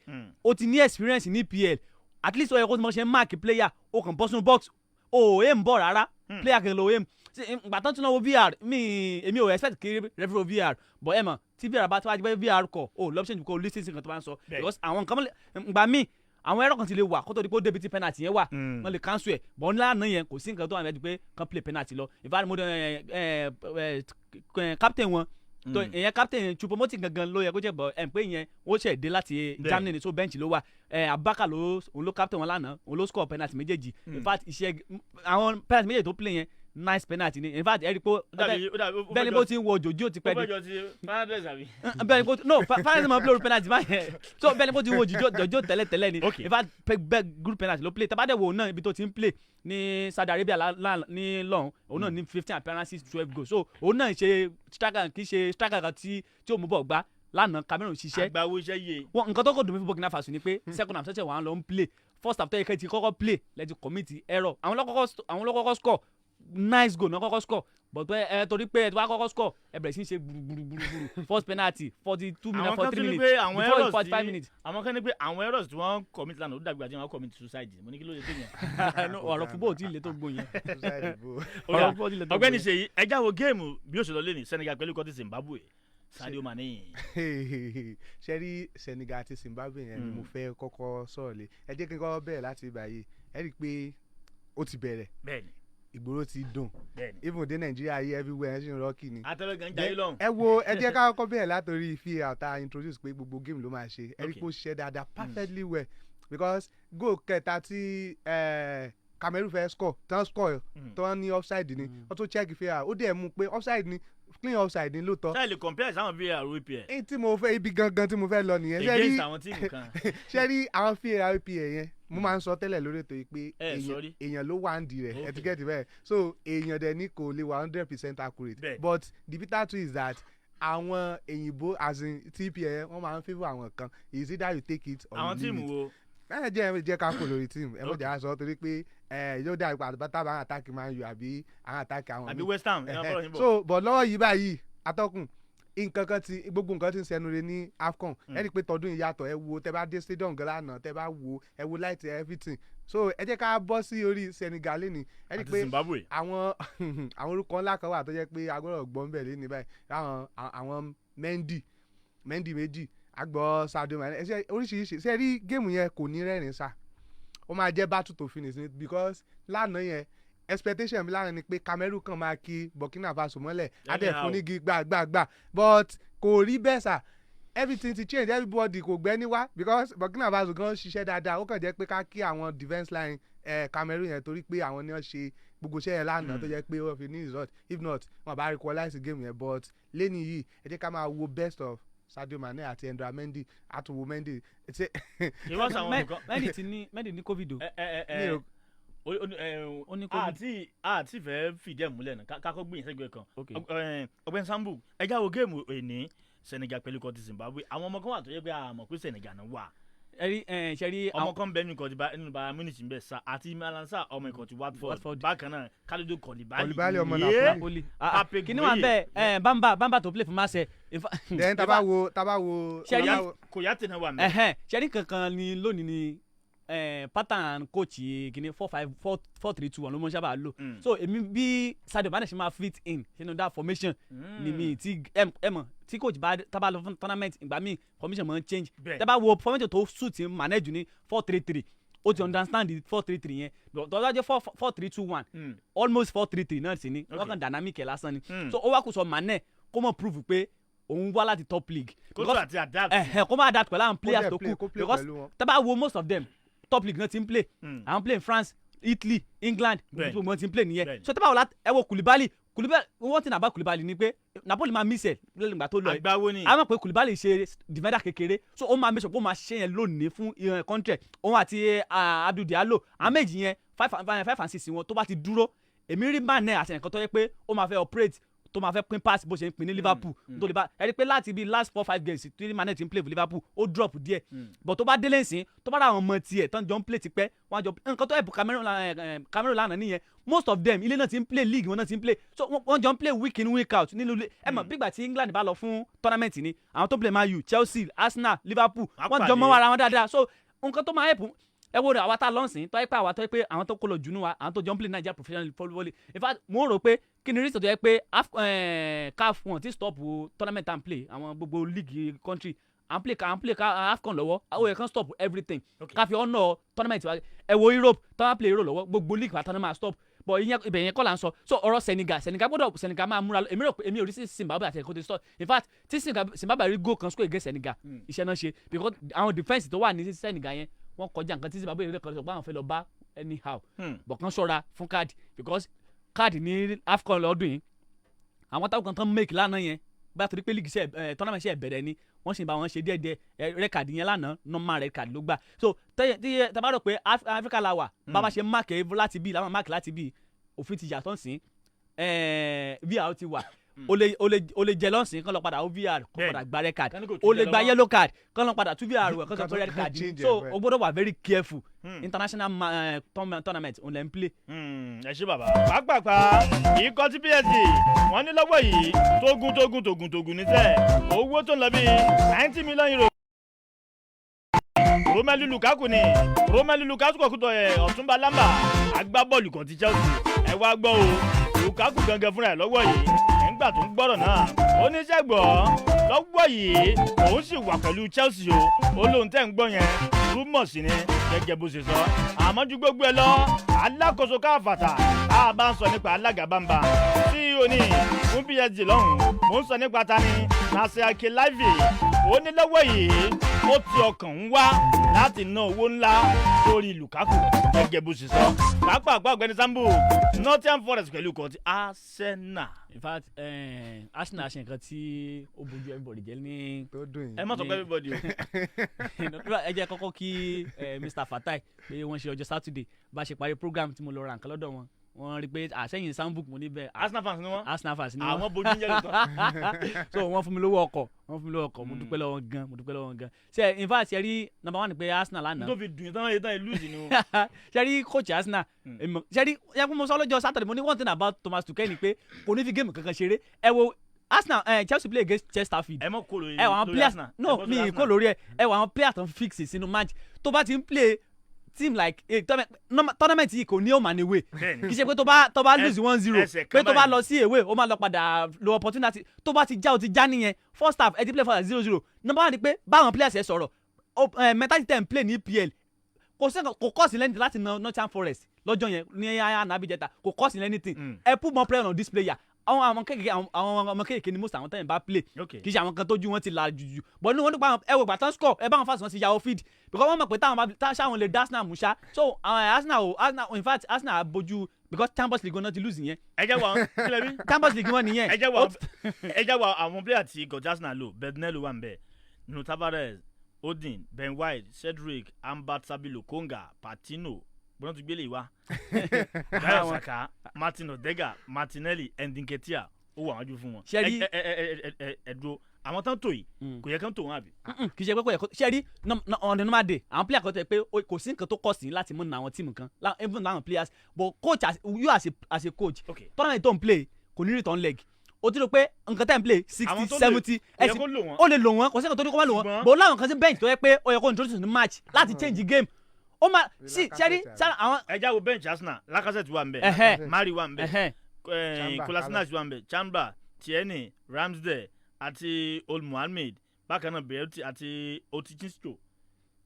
ó ti ní experience ní PL at least ó yẹ kó tí mo ṣe mark player ó kàn bọ́ sínú box ó aim bọ̀ rárá player kan ló aim ìgbà tán tún náà wo VR èmi ò expect kí referee VR but ẹ mọ̀ tí VR bá tí wàá jẹ́ VR kọ̀ ó l'option kò lis ten sí nǹkan tó bá ń sọ because àwọn nǹkan gbà míì àwọn ẹ̀rọ kan ti lè wà kó tó di pé ó débi tí penalty yẹn wà wọ́n lè cancel ẹ̀ bọ́n lánàá yẹn kò sí nǹkan tó wà lẹ́nu pé kàn play penalty lọ ìfàdímọ́dé captain wọn ìyẹn captain Choupo-Moting gangan ló yẹ kó jẹ́ bọ̀ ẹ̀ pé ìyẹn ó ṣẹ̀ dé láti Germany so bench ló wà Abubakar òun ló captain wọn lánàá òun ló score penalty méjèèjì in fact iṣẹ́ àwọn penalty méjèèjì tó play yẹn nice penalty ni in fact ẹ rí pé bẹ́ẹ̀ ni bó ti ń wo òjòjú ti pẹ́ di bẹ́ẹ̀ ni bó no Fernandes máa ń play penalty báyẹn so bẹ́ẹ̀ ni bó ti ń wo òjòjú tẹ́lẹ̀ ni in fact bẹ́ẹ̀ good penalty ló play tàbádẹ́ wo náà ibi tó ti ń play ní Saudi Arabia ní lọ́hùn òun náà ní 15 appearances 12 goals so òun náà ṣe striker kì í ṣe striker kan tí ò mú bọ̀ gbá lánàá Cameroon ṣiṣẹ́ àgbàwo iṣẹ́ yìí wọn nǹkan tó kọ̀ dùn mí fún Burkina Faso ni pé second half ṣẹ̀ṣẹ̀ wà lọ ń play first half tẹ́yẹ kẹ́ ti kọ́kọ́ play lẹ́ti commit error àwọn ló kọ́kọ́ score nice goal náà kọ́kọ́ score but torí pé ẹ ti wá kọ́kọ́ score ẹ bẹ̀rẹ̀ sí í ṣe gbùrùgbùrù first penalty 42 minutes 43 minutes before 45 minutes. àwọn kan ní pé àwọn errors tí wọ́n commit lánàá ó dàgbà tí wọ́n commit suicide mo ní kí ló lè tẹ̀yàn. ọ̀rọ̀ football tí ilé tó gbó yẹn. ọ̀gbẹ́ni Ṣèyí ẹja wo géèmù bí ó ṣe lọ lẹ́nu Senegal pẹ̀lú kọ́tí Zimbabwe Sadio Mane. ṣe rí Senegal àti Zimbabwe yẹn ni mo fẹ́ kọ́kọ́ sọ̀rọ̀ lé ẹ jẹ́ kí n kọ́ bẹ̀rẹ̀ láti ibà yìí ẹ rí i pé ó ti bẹ̀rẹ̀. bẹ́ẹ̀ni ìgboro ti dùn even dé Nàìjíríà yìí everywhere ẹ ṣì ń rọ́ọ̀kì ni. àtẹ̀wé jayé lọ́hùn. ẹ jẹ́ ká kọ́kọ́ bẹ̀rẹ̀ látòrí fi àtà introduce pé gbogbo game ló máa ṣe ẹ rí i pé ó ṣiṣẹ́ dáadáa perfectly well because goal kẹta tí Cameroon fẹ́ score tán ní offside ni wọ́n tó check VAR ó dẹ̀ mú pé offside ni clean offside ni lóòótọ́. ṣáà lè compare sáwọn VAR EPL. èyí tí mo fẹ́ ibi gangan tí mo fẹ́ lọ nìyẹn. against àwọn tíìmù kan. ṣé rí àwọn VAR EPL yẹn mo máa ń sọ tẹ́lẹ̀ lórí ètò yìí pé èèyàn ló wà ń di rẹ̀ ẹ ti get it bẹ́ẹ̀ so èèyàn dẹ̀ ní kò lè wà 100% accurate but the bitter truth is that àwọn èyìnbó as in TPL yẹn wọ́n máa ń favour àwọn kan is either you take it or you leave it. àwọn tíìmù wo. jẹ́ ká kó lórí tíìmù ẹ mọ̀ jẹ́ àṣọ torí pé yóò dá ipa àtàbà àwọn àtàkì máa ń yọ àbí àwọn àtàkì àwọn míì. àbí West Ham so but lọ́wọ́ yìí báyìí atọ́kùn nǹkan kan ti gbogbo nǹkan ti ń sẹnu re ní AFCON ẹ rí i pé tọdún ìyàtọ̀ ẹ wo tẹ bá dé stadium gan lánàá tẹ bá wo ẹ wo light everything so ẹ jẹ́ ká bọ́ sí orí Senegal lẹ́ni ẹ rí i pé àwọn orúkọ ńlá kan wà tó jẹ́ pé agbọ́dọ̀ gbọ́n bẹ̀ lẹ́ni báyìí àwọn Mendy méjì agbọ́ Sadio Mane ẹ ṣe oríṣiríṣi ṣe rí géèmù yẹn kò ní rẹ́rìn sá ó máa jẹ́ battle to finish because lánàá yẹn expectation mi lára ni pé Cameroon kan máa kí Burkina Faso mọ́lẹ̀ adé fúnigi gbàgbàgbà but kò rí bẹ́ẹ̀ sà everything ti change everybody kò gbẹ́ni wá because Burkina Faso gan ṣiṣẹ́ dáadáa ó kàn jẹ́ pé ká kí àwọn defence line Cameroon yẹn torí pé àwọn ni wọ́n ṣe gbogbo iṣẹ́ yẹn lánàá tó jẹ́ pé wọ́n fi ní result if not wọ́n bá equalize game yẹn but lẹ́ni yìí ẹ jẹ́ ká máa wo best of Sadio Mane àti Endra Mendy àtúwò Mendy. Mendy ní covid ó ní covid. àti fẹ́ fìdí ẹ̀ múlẹ̀ náà kákọ́ gbìyànjú ẹgbẹ́ kan ọgbẹ́ni Sambu ẹja wo géèmù èní Senegal pẹ̀lú kọ́tí Zimbabwe àwọn ọmọ kan wà tó yẹ pé àmọ̀ pé Senegal náà wà. ṣẹ́rí ọmọ kan bẹ́ẹ̀ nínú Bayern Munich ń bẹ̀ sa àti Malansa ọmọ ikọ̀ ti Watford bákan náà Kalidou Koulibaly ọmọ Napoli kìnìún wà bẹ́ẹ̀ Bamba tó play fún Marseille. then taba wo Kouyaté náà wà mẹ́. ṣẹ́rí kankan ni lónìí ni pattern coach kìíní 4-5-4-3-2 ló mọ sábà lò so èmi bí Sadio Mane ṣe máa fit in sínú that formation ni mi ti mọ̀ tí coach bá tábà lọ fún tournament ìgbà míì formation máa ń change tábà wo formation tó suit Mane jù ní 4-3-3 ó ti understand the 4-3-3 yẹn tọ́jà jẹ́ 4-3-2-1 almost 4-3-3 náà sì ni wọ́n kàn dynamic ẹ̀ lásán ni so ó wá kó sọ Mane kó mọ̀ prove pé òun wá láti top league kó tó àti adapt kó má adapt pẹ̀lú àwọn players tó kù because tábà wo most of them top league náà ti ń play àwọn play in France Italy England gbogbo wọn ti ń play nìyẹn so tẹ́bà wò láti ẹ wo Koulibaly one thing about Koulibaly ni pé Napoli máa miss ẹ lẹ́yìn ìgbà tó lọ yìí àwọn pé Koulibaly ṣe defender kékeré so ó máa make sure pé ó máa ṣe yẹn lónìí fún country òun àti Abdou Diallo àwọn méjì yẹn 5 and 6 wọn tó bá ti dúró èmi rí Mane àti ẹnìkan tó yẹ pé ó máa fẹ́ operate tó máa fẹ́ pín pass bó ṣe ń pín ní Liverpool tó lè bá ẹ rí pé láti bí last 4-5 games tí Mane ti ń play for Liverpool ó drop díẹ̀ but tó bá délé nsìn tó bá ra àwọn ọmọ tiẹ̀ tán jọ ń play tipẹ́ wọ́n jọ nǹkan tó ẹ̀bù Cameroon lánàá nìyẹn most of them ilé náà ti ń play league wọn náà ti ń play so wọ́n jọ ń play week in week out nínú ilé ẹ mọ̀ bígbà tí England bá lọ fún tournament ni àwọn tó play Man U Chelsea Arsenal Liverpool wọ́n jọ mọ́ ara wọn dáadáa so nǹkan tó máa ẹ̀bù ẹ wo àwa tá a lọ́nsìn tó yẹ pé àwa tó yẹ pé àwọn tó kó lọ jùnú wa àwọn tó jọ ń play Nigeria professional football in fact mo rò pé kí ni rí sọ̀tọ̀ yẹ pé CAF wọn ti stop tournament and play àwọn gbogbo league country and play AFCON lọ́wọ́ àwọn yẹ kàn stop everything ká fi ọ̀nà tournament wa ẹ wo Europe tournament play Euro lọ́wọ́ gbogbo league wa tournament stop but ibẹ̀ yẹn kọ́ là ń sọ so ọ̀rọ̀ Senegal máa múra èmi ò rí sí Zimbabwe àti ẹ̀kọ́ tó stop in fact tí Zimbabwe rí goal kan score against Senegal iṣẹ́ náà ṣe because àwọn defence tó wà ní Senegal yẹn wọ́n kọjá nǹkan tí Zimbabwe rẹ̀ kọ́ sọ pé àwọn fẹ́ lọ bá anyhow but kan ṣọ́ra fún káàdì because káàdì ní AFCON lọ́dún yìí àwọn táwọn kan tán make lánàá yẹn bá torí pé league tournament ṣe bẹ̀rẹ̀ ni wọ́n sì bá wọn ṣe díẹ̀ red card yẹn lánàá normal red card ló gbà so tàbá rò pé Africa la wà bá ṣe mark láti bí làwọn mark láti bí òfin ti yàtọ̀ sí VAR ti wà o lè jẹ lọ́sìn kán lọ padà VR kán padà gba red card o lè gba yellow card kán lọ padà tún VR kán sọ pé red card so o gbọ́dọ̀ wà very careful international tournament on lè ń play. ẹ ṣé bàbá pàápàá ikọ̀ tí PSG wọ́n ní lọ́wọ́ yìí tógun ní sẹ́ẹ̀ owó tó ń lọ bí €90 million. Romelu Lukaku kọ̀kútọ̀ Ọ̀túnba Lamba agbábọ́ọ̀lù kan ti Chelsea ẹ wá gbọ́ o Lukaku gangan fúnra ẹ̀ lọ́wọ́ yìí nígbà tó ń gbọ́rọ̀ náà ó ní sẹ́gbọ́ lọ́wọ́ yìí òun sì wà pẹ̀lú Chelsea ó lóun tẹ́ ń gbọ́ yẹn rúmọ̀ sí ni gẹ́gẹ́ bó ṣe sọ àmọ́ ju gbogbo ẹ lọ alákòóso káfàtà a bá ń sọ nípa alága bámbá CEO ní fún PSG lọ́hùn mò ń sọ nípa tani Nasser Al-Khelaifi ó ní lọ́wọ́ yìí ó ti ọkàn ń wá láti ná owó ńlá lórí Lukaku gẹ́gẹ́ bó ṣe sọ pàápàá ọ̀gbẹ́ni Sambu Nottingham Forest pẹ̀lú kan ti Arsenal. In fact Arsenal ṣe nǹkan tí ó bójú everybody jẹ́ ní. ẹ má sọ pé everybody o. ẹ jẹ́ kọ́kọ́ kí Mr. Fatai pé wọ́n ṣe ọjọ́ Saturday bá ṣe parí program tí mo lọ ra nǹkan lọ́dọ̀ wọn wọ́n rí pé àṣẹyìn Sambu mo ní bẹ́ẹ̀. Arsenal fans ni wọ́n. Arsenal fans ni wọ́n. àwọn bójú jẹ́ lọ́tọ̀. so wọ́n fún mi lówó ọkọ̀ mo dúpẹ́ lọ́wọ́ wọn gan ṣe in fact ṣe rí number 1 pé Arsenal lánàá. tó fi dùn tán yẹn lose ni o. ṣe rí coach Arsenal ṣe rí yẹn kó mo sọ lọ́jọ́ Saturday mo ní one thing about Thomas Tuchel ni pé kò ní fi géèmù kankan ṣeré ẹ wo Arsenal Chelsea play against Chesterfield. ẹ mọ kó lórí Arsenal no mi kó lórí ẹ wọ àwọn players tó ń fix sínú match tó bá ti ń play team like tournament yìí kò ní òmà ní way kì í ṣe pé tó bá lose 1-0 pé tó bá lọ sí away ó máa lọ padà lo opportunity tó bá ti já o ti já nìyẹn first half ẹ ti play for 0-0 number 1 ni pé báwọn players ẹ sọ̀rọ̀ mentality ten play ní EPL kò kọ́ sí lẹ́yìn láti na Nottingham Forest lọ́jọ́ yẹn ní Naby Jetta kò kọ́ sí anything ẹ put more pressure on this player àwọn ọmọ kékeré ni most àwọn tẹ́yìn bá play kì í ṣe àwọn kan tójú wọn ti la jùjù but ní wọn nípa ẹ wò gbàtàn score ẹ bá wọn fásitì wọn ti ya off field because wọ́n mọ̀ pé táwọn bá ṣáwọn lè dá Arsenal mú ṣá so Arsenal in fact Arsenal abojú because Champions League náà ti lose yẹn. ẹ jẹ́ wọ kílẹ̀ bí. Champions League wọn nìyẹn. ẹ jẹ́ wọ àwọn player tí gọ̀jà Arsenal lò Bednello wà ń bẹ̀ Nuno Tavares Odin Ben White Cedric Ambat Sabilo Konga Patino bọ́n tún gbélé wa Bukayo Saka Martin Odegaard Martinelli Ndinketia ó wà wájú fún wọn. ṣẹ́rí ẹ̀dúró àwọn tán tó yìí kò yẹ kán tó wọn àbí. kì í ṣe pé kò yẹ kó ṣẹ́rí on the normal day àwọn player kan tẹ̀ pé kò sí nǹkan tó kọ̀ sí láti mú àwọn tíìmù kan even láwọn players but coach you as a coach tournament tó ń play kò ní return leg o ti rò pé nǹkan tẹ́ ń play 60-70 ó lè lò wọ́n kò sí nǹkan tó ní kó má lò wọ́n but láwọn kan sí bench tó yẹ pé ó yẹ kó introduce ní match láti change game ó máa sí ṣẹ́rí àwọn. ẹja wo bench Arsenal Lacazette wà ń bẹ̀ Mari wà ń bẹ̀ Kolasinac wà ń bẹ̀ Chamba Tierney Ramsdale àti Old Mohammed bákan náà Belotti àti Otichinsto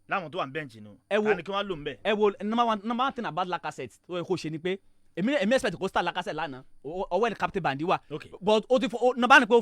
láwọn tó wà ń bench nù. ẹ wo kí wọ́n lò ń bẹ̀. ẹ wo number one thing about Lacazette tó yẹ kó ṣe ni pé èmi expect kó start Lacazette lánàá ọwọ́ ẹni captain bandi wa but o ti number ni pé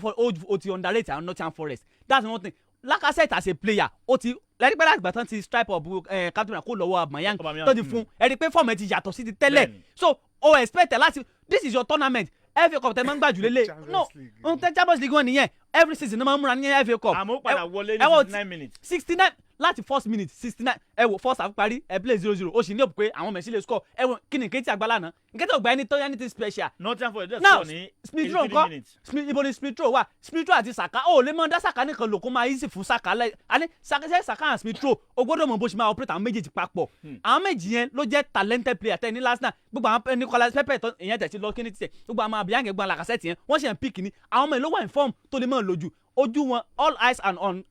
o ti underrate àwọn Nottingham Forest that's one thing Lacazette as a player o ti lẹ́yìn pé láti gbàtàn ti stripe up captain kó lọ́wọ́ Aubameyang tó ti fún ẹni pé fọ́ọ̀mù ẹ ti yàtọ̀ sí ti tẹ́lẹ̀ so o expect láti this is your tournament FA Cup tẹ máa ń gbà jù lélẹ̀ no n tẹ Champions League wọn nìyẹn every season ní máa ń múra ní FA Cup. àmọ́ padà wọlé ní 69 minutes. 69 láti first minute 69 ẹ wò first half parí ẹ play 0-0 ó sì ní òpè pé àwọn Messi lè score ẹ wò kí ni Nketiah àgbàlá náà Nketiah ògbà ẹni tó yẹ anything special. Nottingham Forest now ní Smith Rowe ńkọ́ ibo ni Smith Rowe wà Smith Rowe àti Saka ó lè mọ dá Saka nìkan lò kó máa easy fún Saka lẹ àní Saka and Smith Rowe o gbọ́dọ̀ mọ bó ṣe máa operate àwọn méjèèjì papọ̀ àwọn méjì yẹn ló jẹ́ talented player tẹ́ ní Arsenal gbogbo àwọn Nicolas Pepe tó ìyẹn tẹ̀ sí lọ kí ni tiẹ̀ gbogbo àwọn Aubameyang gbọ́n Lacazette yẹn wọ́n ṣe ń pick ni àwọn ọmọ ìlú wà in form tó lè mọ̀ lójú ojú wọn all eyes and on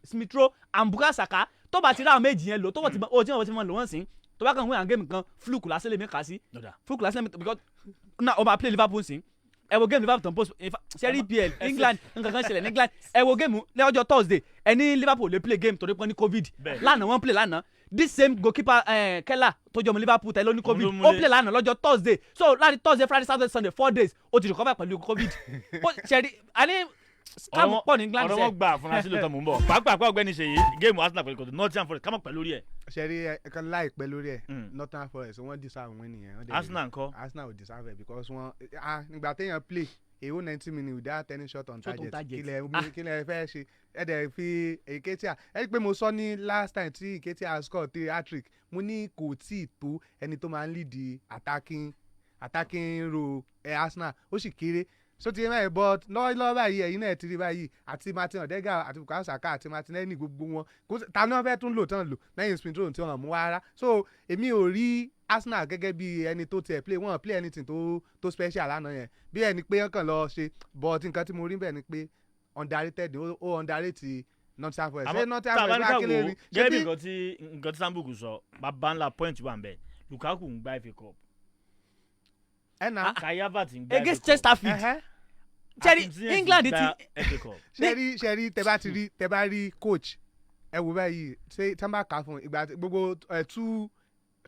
Smith Rowe and Bukayo Saka tó bá ti rá àwọn méjì yẹn lò tó bá ti mọ̀ lò wọ́n sí tó bá kàn wọ́n game kan fluke lásán lè mi kà sí fluke lásán lè mi because na ọba play Liverpool sí ẹ wo game Liverpool post sẹ́rí EPL England nǹkan kan ṣẹlẹ̀ ní England ẹ wo game lọ́jọ́ Thursday ẹni Liverpool lè play game torí pé ní COVID lánàá wọ́n play lánàá this same goalkeeper Keller tó jọmọ Liverpool tẹ ló ní COVID ó play lánàá lọ́jọ́ Thursday so láti Thursday Friday Saturday Sunday 4 days ó ti recover pẹ̀lú COVID sẹ́rí àní káàmù pọ̀ ní England ọ̀rọ̀ wọn gba àfúrásì lóòótọ́ mò ń bọ̀ pàápàá ọ̀gbẹ́ni ṣèyí géèmù Arsenal pẹ̀lú kòtò Nottingham Forest kámọ̀ pẹ̀ lórí ẹ̀. ṣẹ́rí ẹ̀kan láìpẹ́ lórí ẹ̀ Nottingham Forest wọ́n deserve win nìyẹn. Arsenal ńkọ́. Arsenal ò deserve it because wọ́n nígbà téèyàn play èwo 90 minutes without any shot on target kílẹ̀ fẹ́ ṣe ẹ̀ dẹ̀ fi Nketiah ẹ̀ pé mo sọ ní last time tí Nketiah score 3 hat-trick mo ní kò tí ì tó ẹni tó máa ń lead attacking row Arsenal ó sì kéré so ti mẹ́rin but lọ́wọ́ báyìí ẹ̀yin náà ti rí báyìí àti Martin Odegaard àti Bukayo Saka àti Martinelli gbogbo wọn ta ni wọ́n fẹ́ tún lò tán lò lẹ́yìn Smith Rowe tí wọ́n mú rárá so èmi ò rí Arsenal gẹ́gẹ́ bí ẹni tó tiẹ̀ play wọ́n play anything tó special lánàá yẹn bí ẹni pé wọ́n kàn lọ ṣe but nǹkan tí mo rí bẹ́ẹ̀ ni pé underrated ó underrated Nottingham Forest ṣé Nottingham Forest bá kílè rí. gẹ́gẹ́ bí nǹkan tí Sambuku sọ bàbá ńlá point wà ń bẹ̀ Lukaku ń gba FA Cup Kai Havertz ń gba against Chesterfield England ti ṣẹ́rí tẹ bá rí coach ẹ wò báyìí ṣé tí wọ́n bá kà á fún ìgbà gbogbo 2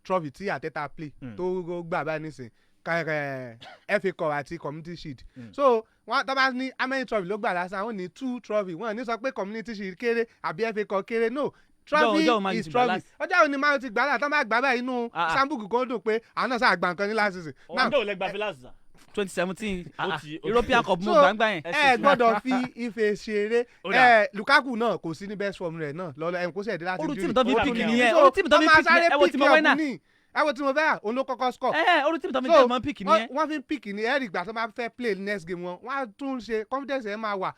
trophy tí Arteta play tó gbà báyìí nísìn FA Cup àti Community Shield so wọ́n tó bá ní how many trophy ló gbà lásán wọ́n ní 2 trophy wọ́n ní sọ pé Community Shield kéré àbí FA Cup kéré no trophy is trophy ọjọ́ òní máa ti gbà láti wọ́n bá gbà báyìí inú Sambuku kan dùn pé àwọn náà sáà gbà nǹkan ní last season. ọ̀dọ́ ò lẹ gba fi last 2017 European Cup mo gbangba yẹn. ẹ gbọ́dọ̀ fi ife ṣeré Lukaku náà kò sí ní best form rẹ̀ náà lọ́lọ́ ẹ̀ kó sẹ̀dé láti ju olùtìmù tó fi pìkì nìyẹn olùtìmù tó fi pìkì nìyẹn ẹ wo tí mo wẹ́ náà ẹ wo tí mo fẹ́ òun ló kọ́kọ́ score. olùtìmù tó fi mọ pìkì nìyẹn. wọ́n fi pìkì ní ẹ̀rì ìgbà tó bá fẹ́ play next game wọn wọ́n á tún ṣe confidence ẹ̀ máa wà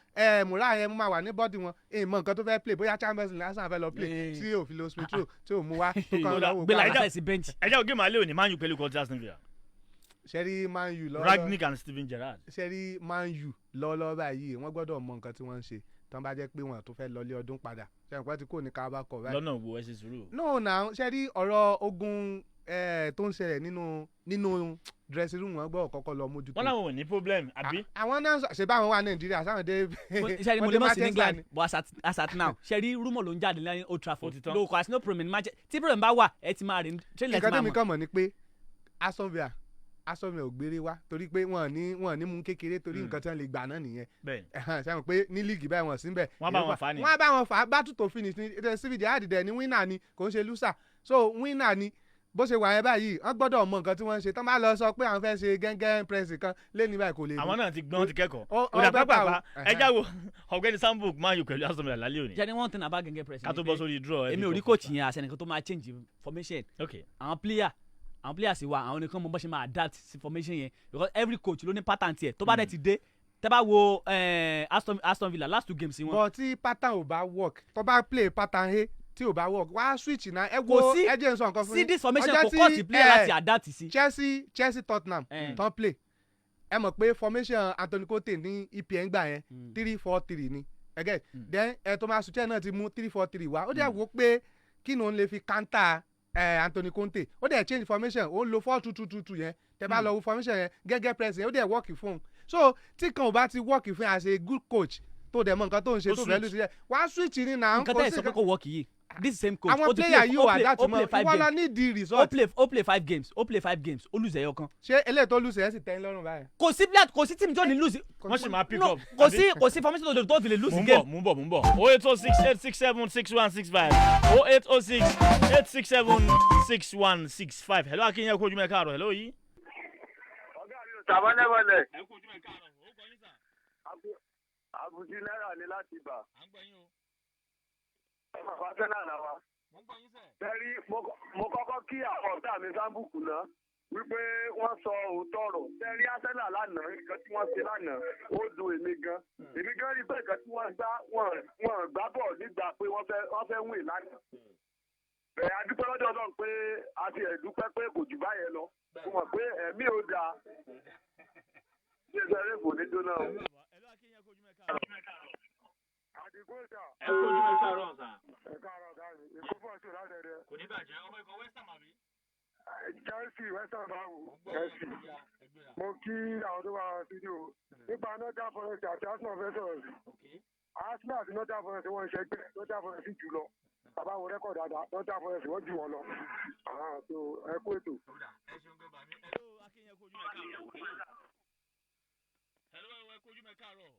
moral ẹ̀ máa wà ní body wọn èèmọ̀ nǹkan tó fẹ́ play bóyá Champions League lásán fẹ́ lọ play tí yóò fi lo Smith Rowe tí yóò mú wá tó kàn lọ́wọ́. gbé làkàtà sí bench. ẹ jẹ́ ògé màálé òní Man U pẹ̀lú kọjá Aston Villa. Sherry Man U lọ́wọ́ Rangnick and Steven Gerrard. Sherry Man U lọ́wọ́ báyìí wọ́n gbọ́dọ̀ mọ nǹkan tí wọ́n ń ṣe tán bá jẹ́ pé wọ́n tó fẹ́ lọlé ọdún padà ṣẹ́yìn pẹ́ tí kò ní kábà kọ̀ báyìí. lọ́nà wo ẹ ṣe sùúrù. no na Sherry ọ̀rọ̀ ogun tó ń ṣẹlẹ̀ nínú dressing room wọn gbọ́ kọ́kọ́ lọ mójútó. wọ́n làwọn ò ní problem àbí. àwọn náà ṣe báwọn wà Nàìjíríà sáwọn dé. Sherry mo lè mọ̀ sí ní England but as at now Sherry rumour ló ń jáde lẹ́yìn Old Trafford lóko àti no problem match tí problem bá wà ẹ ti máa rìn. nǹkan tó mi kàn mọ̀ ni pé Aston Villa Aston Villa ò gbére wá torí pé wọ́n ní mú kékeré torí nǹkan tí wọ́n lè gbà náà nìyẹn. Sẹ́wọ̀n pé ní líìgì báyìí wọ́n sí ń bẹ̀. Wọ́n bá wọn fà á ni. Wọ́n bá wọn fà á battle to finish ní CVD àdìdẹ̀ ní winner ni kò ń ṣe loser so winner ni bó ṣe wà yẹn báyìí wọ́n gbọ́dọ̀ mọ nǹkan tí wọ́n ń ṣe tán bá lọ sọ pé àwọn fẹ́ ṣe gẹ́gẹ́ press kan lẹ́ni báyìí kò lè. àwọn náà ti gbọ́n ti kẹ́kọ̀ọ́ òdà pápá ẹja wo ọ̀gbẹ́ni Sambu Man U pẹ̀lú Aston Villa lálẹ́ òní. jẹ́ni one thing about gẹ́gẹ́ press. ká tó bọ́ sórí draw. èmi ò rí coach yẹn àṣẹnìkan tó máa change formation. okay. àwọn players wa àwọn nìkan mọ bó ṣe máa adapt sí formation yẹn because every coach ló ní pattern tiẹ̀ tó bá dẹ̀ ti dé tẹ́ bá wo Aston Villa last 2 games wọn. but tí pattern ò bá work tó bá play pattern A tí ò bá work wá switch náà ẹ wo ẹjẹ nsọ nǹkan fún mi. sí this formation kò kọ́ sí player láti adapt sí. Chelsea Tottenham tán play ẹ mọ̀ pé formation Anthony Conte ní EPL gbà yẹn 3-4-3 ni again then Thomas Tuchel náà ti mú 3-4-3 wá ó dẹ̀ wò pé kí ni òun lè fi counter Anthony Conte ó dẹ̀ change formation ó lo 4-2-2-2 yẹn tẹ́ bá lọ wo formation yẹn gẹ́gẹ́ press yẹn ó dẹ̀ work fún un so tí kan ò bá ti work fún as a good coach tó dẹ̀ mọ nǹkan tó ń ṣe tó fẹ́ lù sílẹ̀ wá switch ní náà. nǹkan tẹ́ ẹ̀ sọ pé kò work yìí this same coach àwọn player yìí wà láti mọ ìwọ la need the result. ó play 5 games ó lose ẹyọ kan. ṣé eléyìí tó lose ẹ sì tẹ́ ń lọ́rùn báyìí. kò sí team tó ní lose. wọ́n sì máa pick up. kò sí formation tó fi lè lose game. mú bọ̀ 08068676165 08068676165 hello akínyẹ kó ojúmọ́ ẹ káàárọ̀ hello yìí. ọ̀gá mi ò tàbálẹ̀bọ̀lẹ̀. ẹ kó ojúmọ́ ẹ káàárọ̀ ó kọ yín sà. àbùsí náírà ni láti bà. à ń gbọ́ yín o. ọmọ fásánà làwa. bẹ́ẹ̀ni mo kọ́kọ́ kí àwọn ọ̀tá mi sábùkù náà wípé wọ́n sọ òótọ́ ọ̀rọ̀. bẹ́ẹ̀ni Arsenal lánàá nǹkan tí wọ́n ṣe lánàá ó dùn èmi gan. èmi gan rí pé nǹkan tí wọ́n gbá wọn gbá bọ̀ nígbà pé wọ́n fẹ́ win lánàá. bẹ́ẹ̀ adúpẹ́ lọ́dọ̀ náà pé a ti ẹ̀dúpẹ́ pé kò jù báyẹn lọ. mo mọ̀ pé ẹ̀mí ò dáa. ṣé ìṣẹ́rẹ́ kò ní jóná o. Àdìgún ìjà. ẹ kó ojú ẹ káàárọ̀ ọ̀sà. Ẹ káàárọ̀ ọ̀gá mi. Èkó fún ọ̀ṣun ládẹ́dẹ́. kò ní bàjẹ́ ọmọ ikọ̀ West Ham àbí. Chelsea West Ham báwo. Chelsea. Mo kí àwọn tó wà sídìí o. Nípa Nottingham Forest àti Arsenal fẹ́ sọ̀rọ̀ sí. Arsenal àti Nottingham Forest wọ́n ń ṣẹgbẹ́ Nottingham Forest jù lọ. Bàbá wo rẹ́kọ̀dì dáadáa Nottingham Forest wọ́n jù wọ́n lọ. So ẹ kú ètò. ẹ ṣeun gbé bàmí. hello akínyẹ kó ojú ẹ káàárọ̀. hello ẹ kó ojú ẹ káàárọ̀.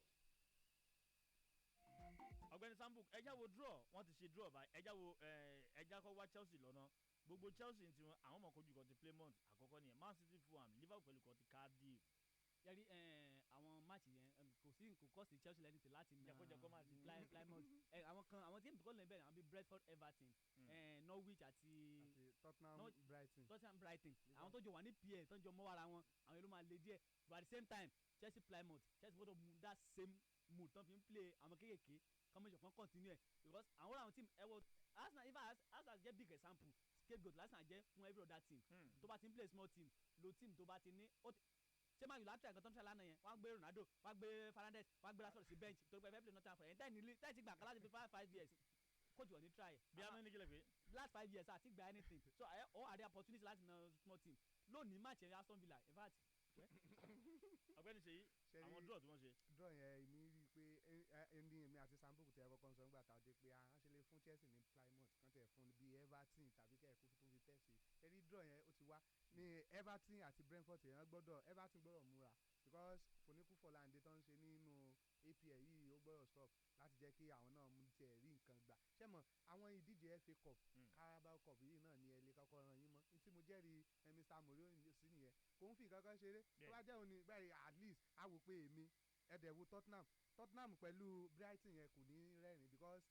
ọ̀gbẹ́ni Sambu ẹjá wo draw wọ́n ti ṣe draw báyìí ẹjá kọ́ wá Chelsea lọ́nà gbogbo Chelsea ti wọn àwọn ọmọ kojú kan ti Plymouth àkọ́kọ́ nìyẹn Man City Fulham Liverpool pẹ̀lú kan ti Cardiff. yẹ́rí àwọn máàcì yẹn kò kọ́ sí Chelsea lẹ́ni tí láti na jẹ́kọ́jẹ́kọ́ máa ti Plymouth àwọn tí èmi kọ́ lẹ́nu bẹ̀rẹ̀ àwọn bíi Brentford Everton Norwich àti Tottenham Brighton àwọn tó jọ wà ní PL tó ń jọ mọ́ ara wọn àwọn yẹn ló máa le díẹ̀ but at the same time Chelsea Plymouth Chelsea gbọ́dọ̀ mú that same mood tó fi ń play àwọn kéékèèké kọ́mọ̀ṣọ̀ kan continue ẹ̀ because àwọn àwọn team ẹ wo Arsenal jẹ́ big example scapegoat Arsenal jẹ́ fún every other team tó bá ti ń play small team low team tó bá ti ní ṣé máa yù látọ̀ ẹ̀kan tó ń ṣe lánàá yẹn wọ́n á gbé Ronaldo wọ́n á gbé Fernandes wọ́n á gbé Rashford sí bench torí pé ẹ fẹ́ play Nottingham Forest tẹ́ẹ̀ ti gbà kan láti fi 5 years coach wọ̀ ní try bí a máa ní kílẹ̀ pé last 5 years àti gba anything so ó àdé opportunity láti na small team lónìí match yẹn Aston Villa in fact. ọ̀gbẹ́ni ṣèyí àwọn draw tí wọ́n ṣe. draw yẹn èmi rí i pé èmi àti Sambu tẹ kọ́kọ́ sọ nígbà tá a dé pé a ṣe lè fún Chelsea ní Plymouth kan tẹ̀ fún bí Everton tàbí kẹ́ẹ̀kọ́ tó fi tẹ̀sí ẹ̀rí draw yẹn ó ti wá ní Everton àti Brentford yẹn Everton gbọ́dọ̀ múra because foníkú fọláǹdé tó ń ṣe nínú APL yìí ó gbọ́dọ̀ stop láti jẹ́ kí àwọn náà mú tiẹ̀ rí nǹkan gbà ṣé mọ̀ àwọn ìdíje FA Cup Carabao Cup yìí náà ni ẹ lè kọ́kọ́ ran yín mọ́ tí mo jẹ́rìí Mr. Mourinho sí nìyẹn kò ń fi kankan ṣeré tó bá jẹ́ òní báyìí at least á wò pé èmi ẹ̀dẹ̀wò Tottenham pẹ̀lú Brighton yẹn kò ní rẹ́rìn because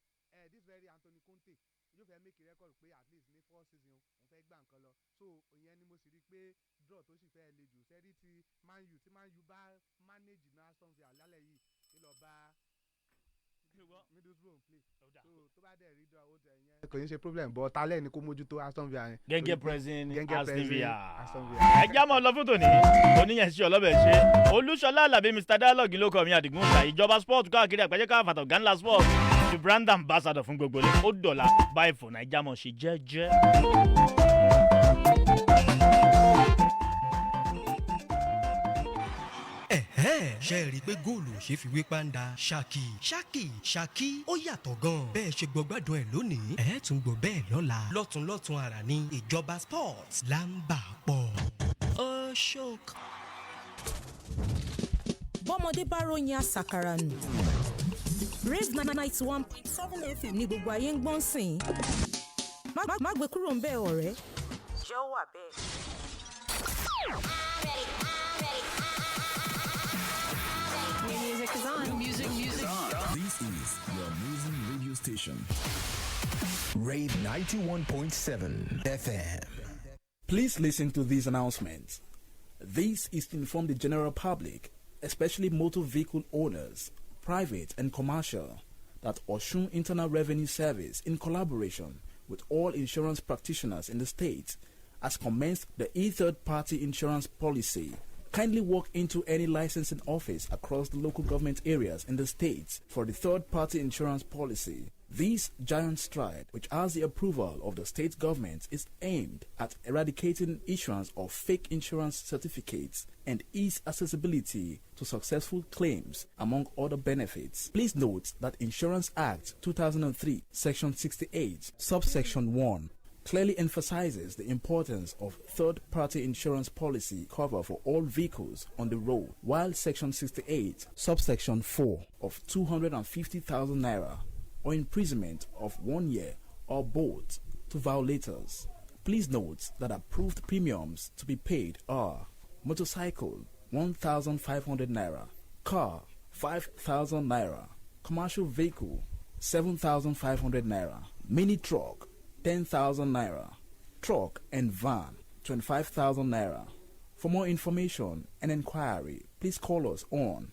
this very Anthony Conte yóò fẹ́ make a record pé at least ní 4 season òun fẹ́ gbà nǹkan lọ so ìyẹn ni mo sì rí pé draw tó sì fẹ́ le jù sẹ́rí ti Man U bá manage ní Aston Villa lálẹ́ yìí nílò bá Middlesbrough play so tó bá dẹ̀ rí draw ó dẹ̀ yẹn kò ní ṣe problem but talẹ́ ni kó mójútó Aston Villa yẹn. gẹ́gẹ́ president Aston Villa ẹjẹ́ àmọ́ lọ fún tòní oníyẹn ṣe ọlọ́bẹ̀ ṣe Olúṣọlá Àlàbí Mr. Dialogue ló kọ́ mi Àdìgún ta ìjọba sport káàkiri àgbájẹ́ káfàtà Ọ̀gánlá sport ti brand ambassador fún gbogbo ilé ó dọ̀la báyìí fún Naija mọ̀ ṣe jẹ́jẹ́. ṣe rí i pé góòlù ṣe fi wé pàǹdà ṣákì ó yàtọ̀ gan-an bẹ́ẹ̀ ṣe gbọ́ gbádùn ẹ̀ lónìí ẹ̀ tún gbọ́ bẹ́ẹ̀ lọ́la lọ́tún àrà ní ìjọba sports là ń bà pọ̀ ó shock. bọ́mọdé bá ròyìn àṣàkàrà nù Rave 91.7 FM ní gbogbo ayé ń gbọ́n sìn má gbé kúrò ń bẹ́ẹ̀ ọ̀rẹ́. jẹ́ ó wà bẹ́ẹ̀. Music is on. Music is on. This is your amazing radio station. Rave 91.7 FM. Please listen to these announcements. This is to inform the general public, especially motor vehicle owners, private and commercial, that Osun Internal Revenue Service, in collaboration with all insurance practitioners in the state, has commenced the e-third party insurance policy. Kindly walk into any licensing office across the local government areas in the state for the third-party insurance policy. This giant stride, which has the approval of the state government, is aimed at eradicating issuance of fake insurance certificates and ease accessibility to successful claims, among other benefits. Please note that Insurance Act 2003, Section 68, Subsection 1, clearly emphasizes the importance of third-party insurance policy cover for all vehicles on the road, while Section 68, Subsection 4 of 250,000 naira or imprisonment of 1 year or both to violators. Please note that approved premiums to be paid are motorcycle 1,500 naira, car 5,000 naira, commercial vehicle 7,500 naira, mini truck 10,000 naira, truck and van 25,000 naira. For more information and inquiry, please call us on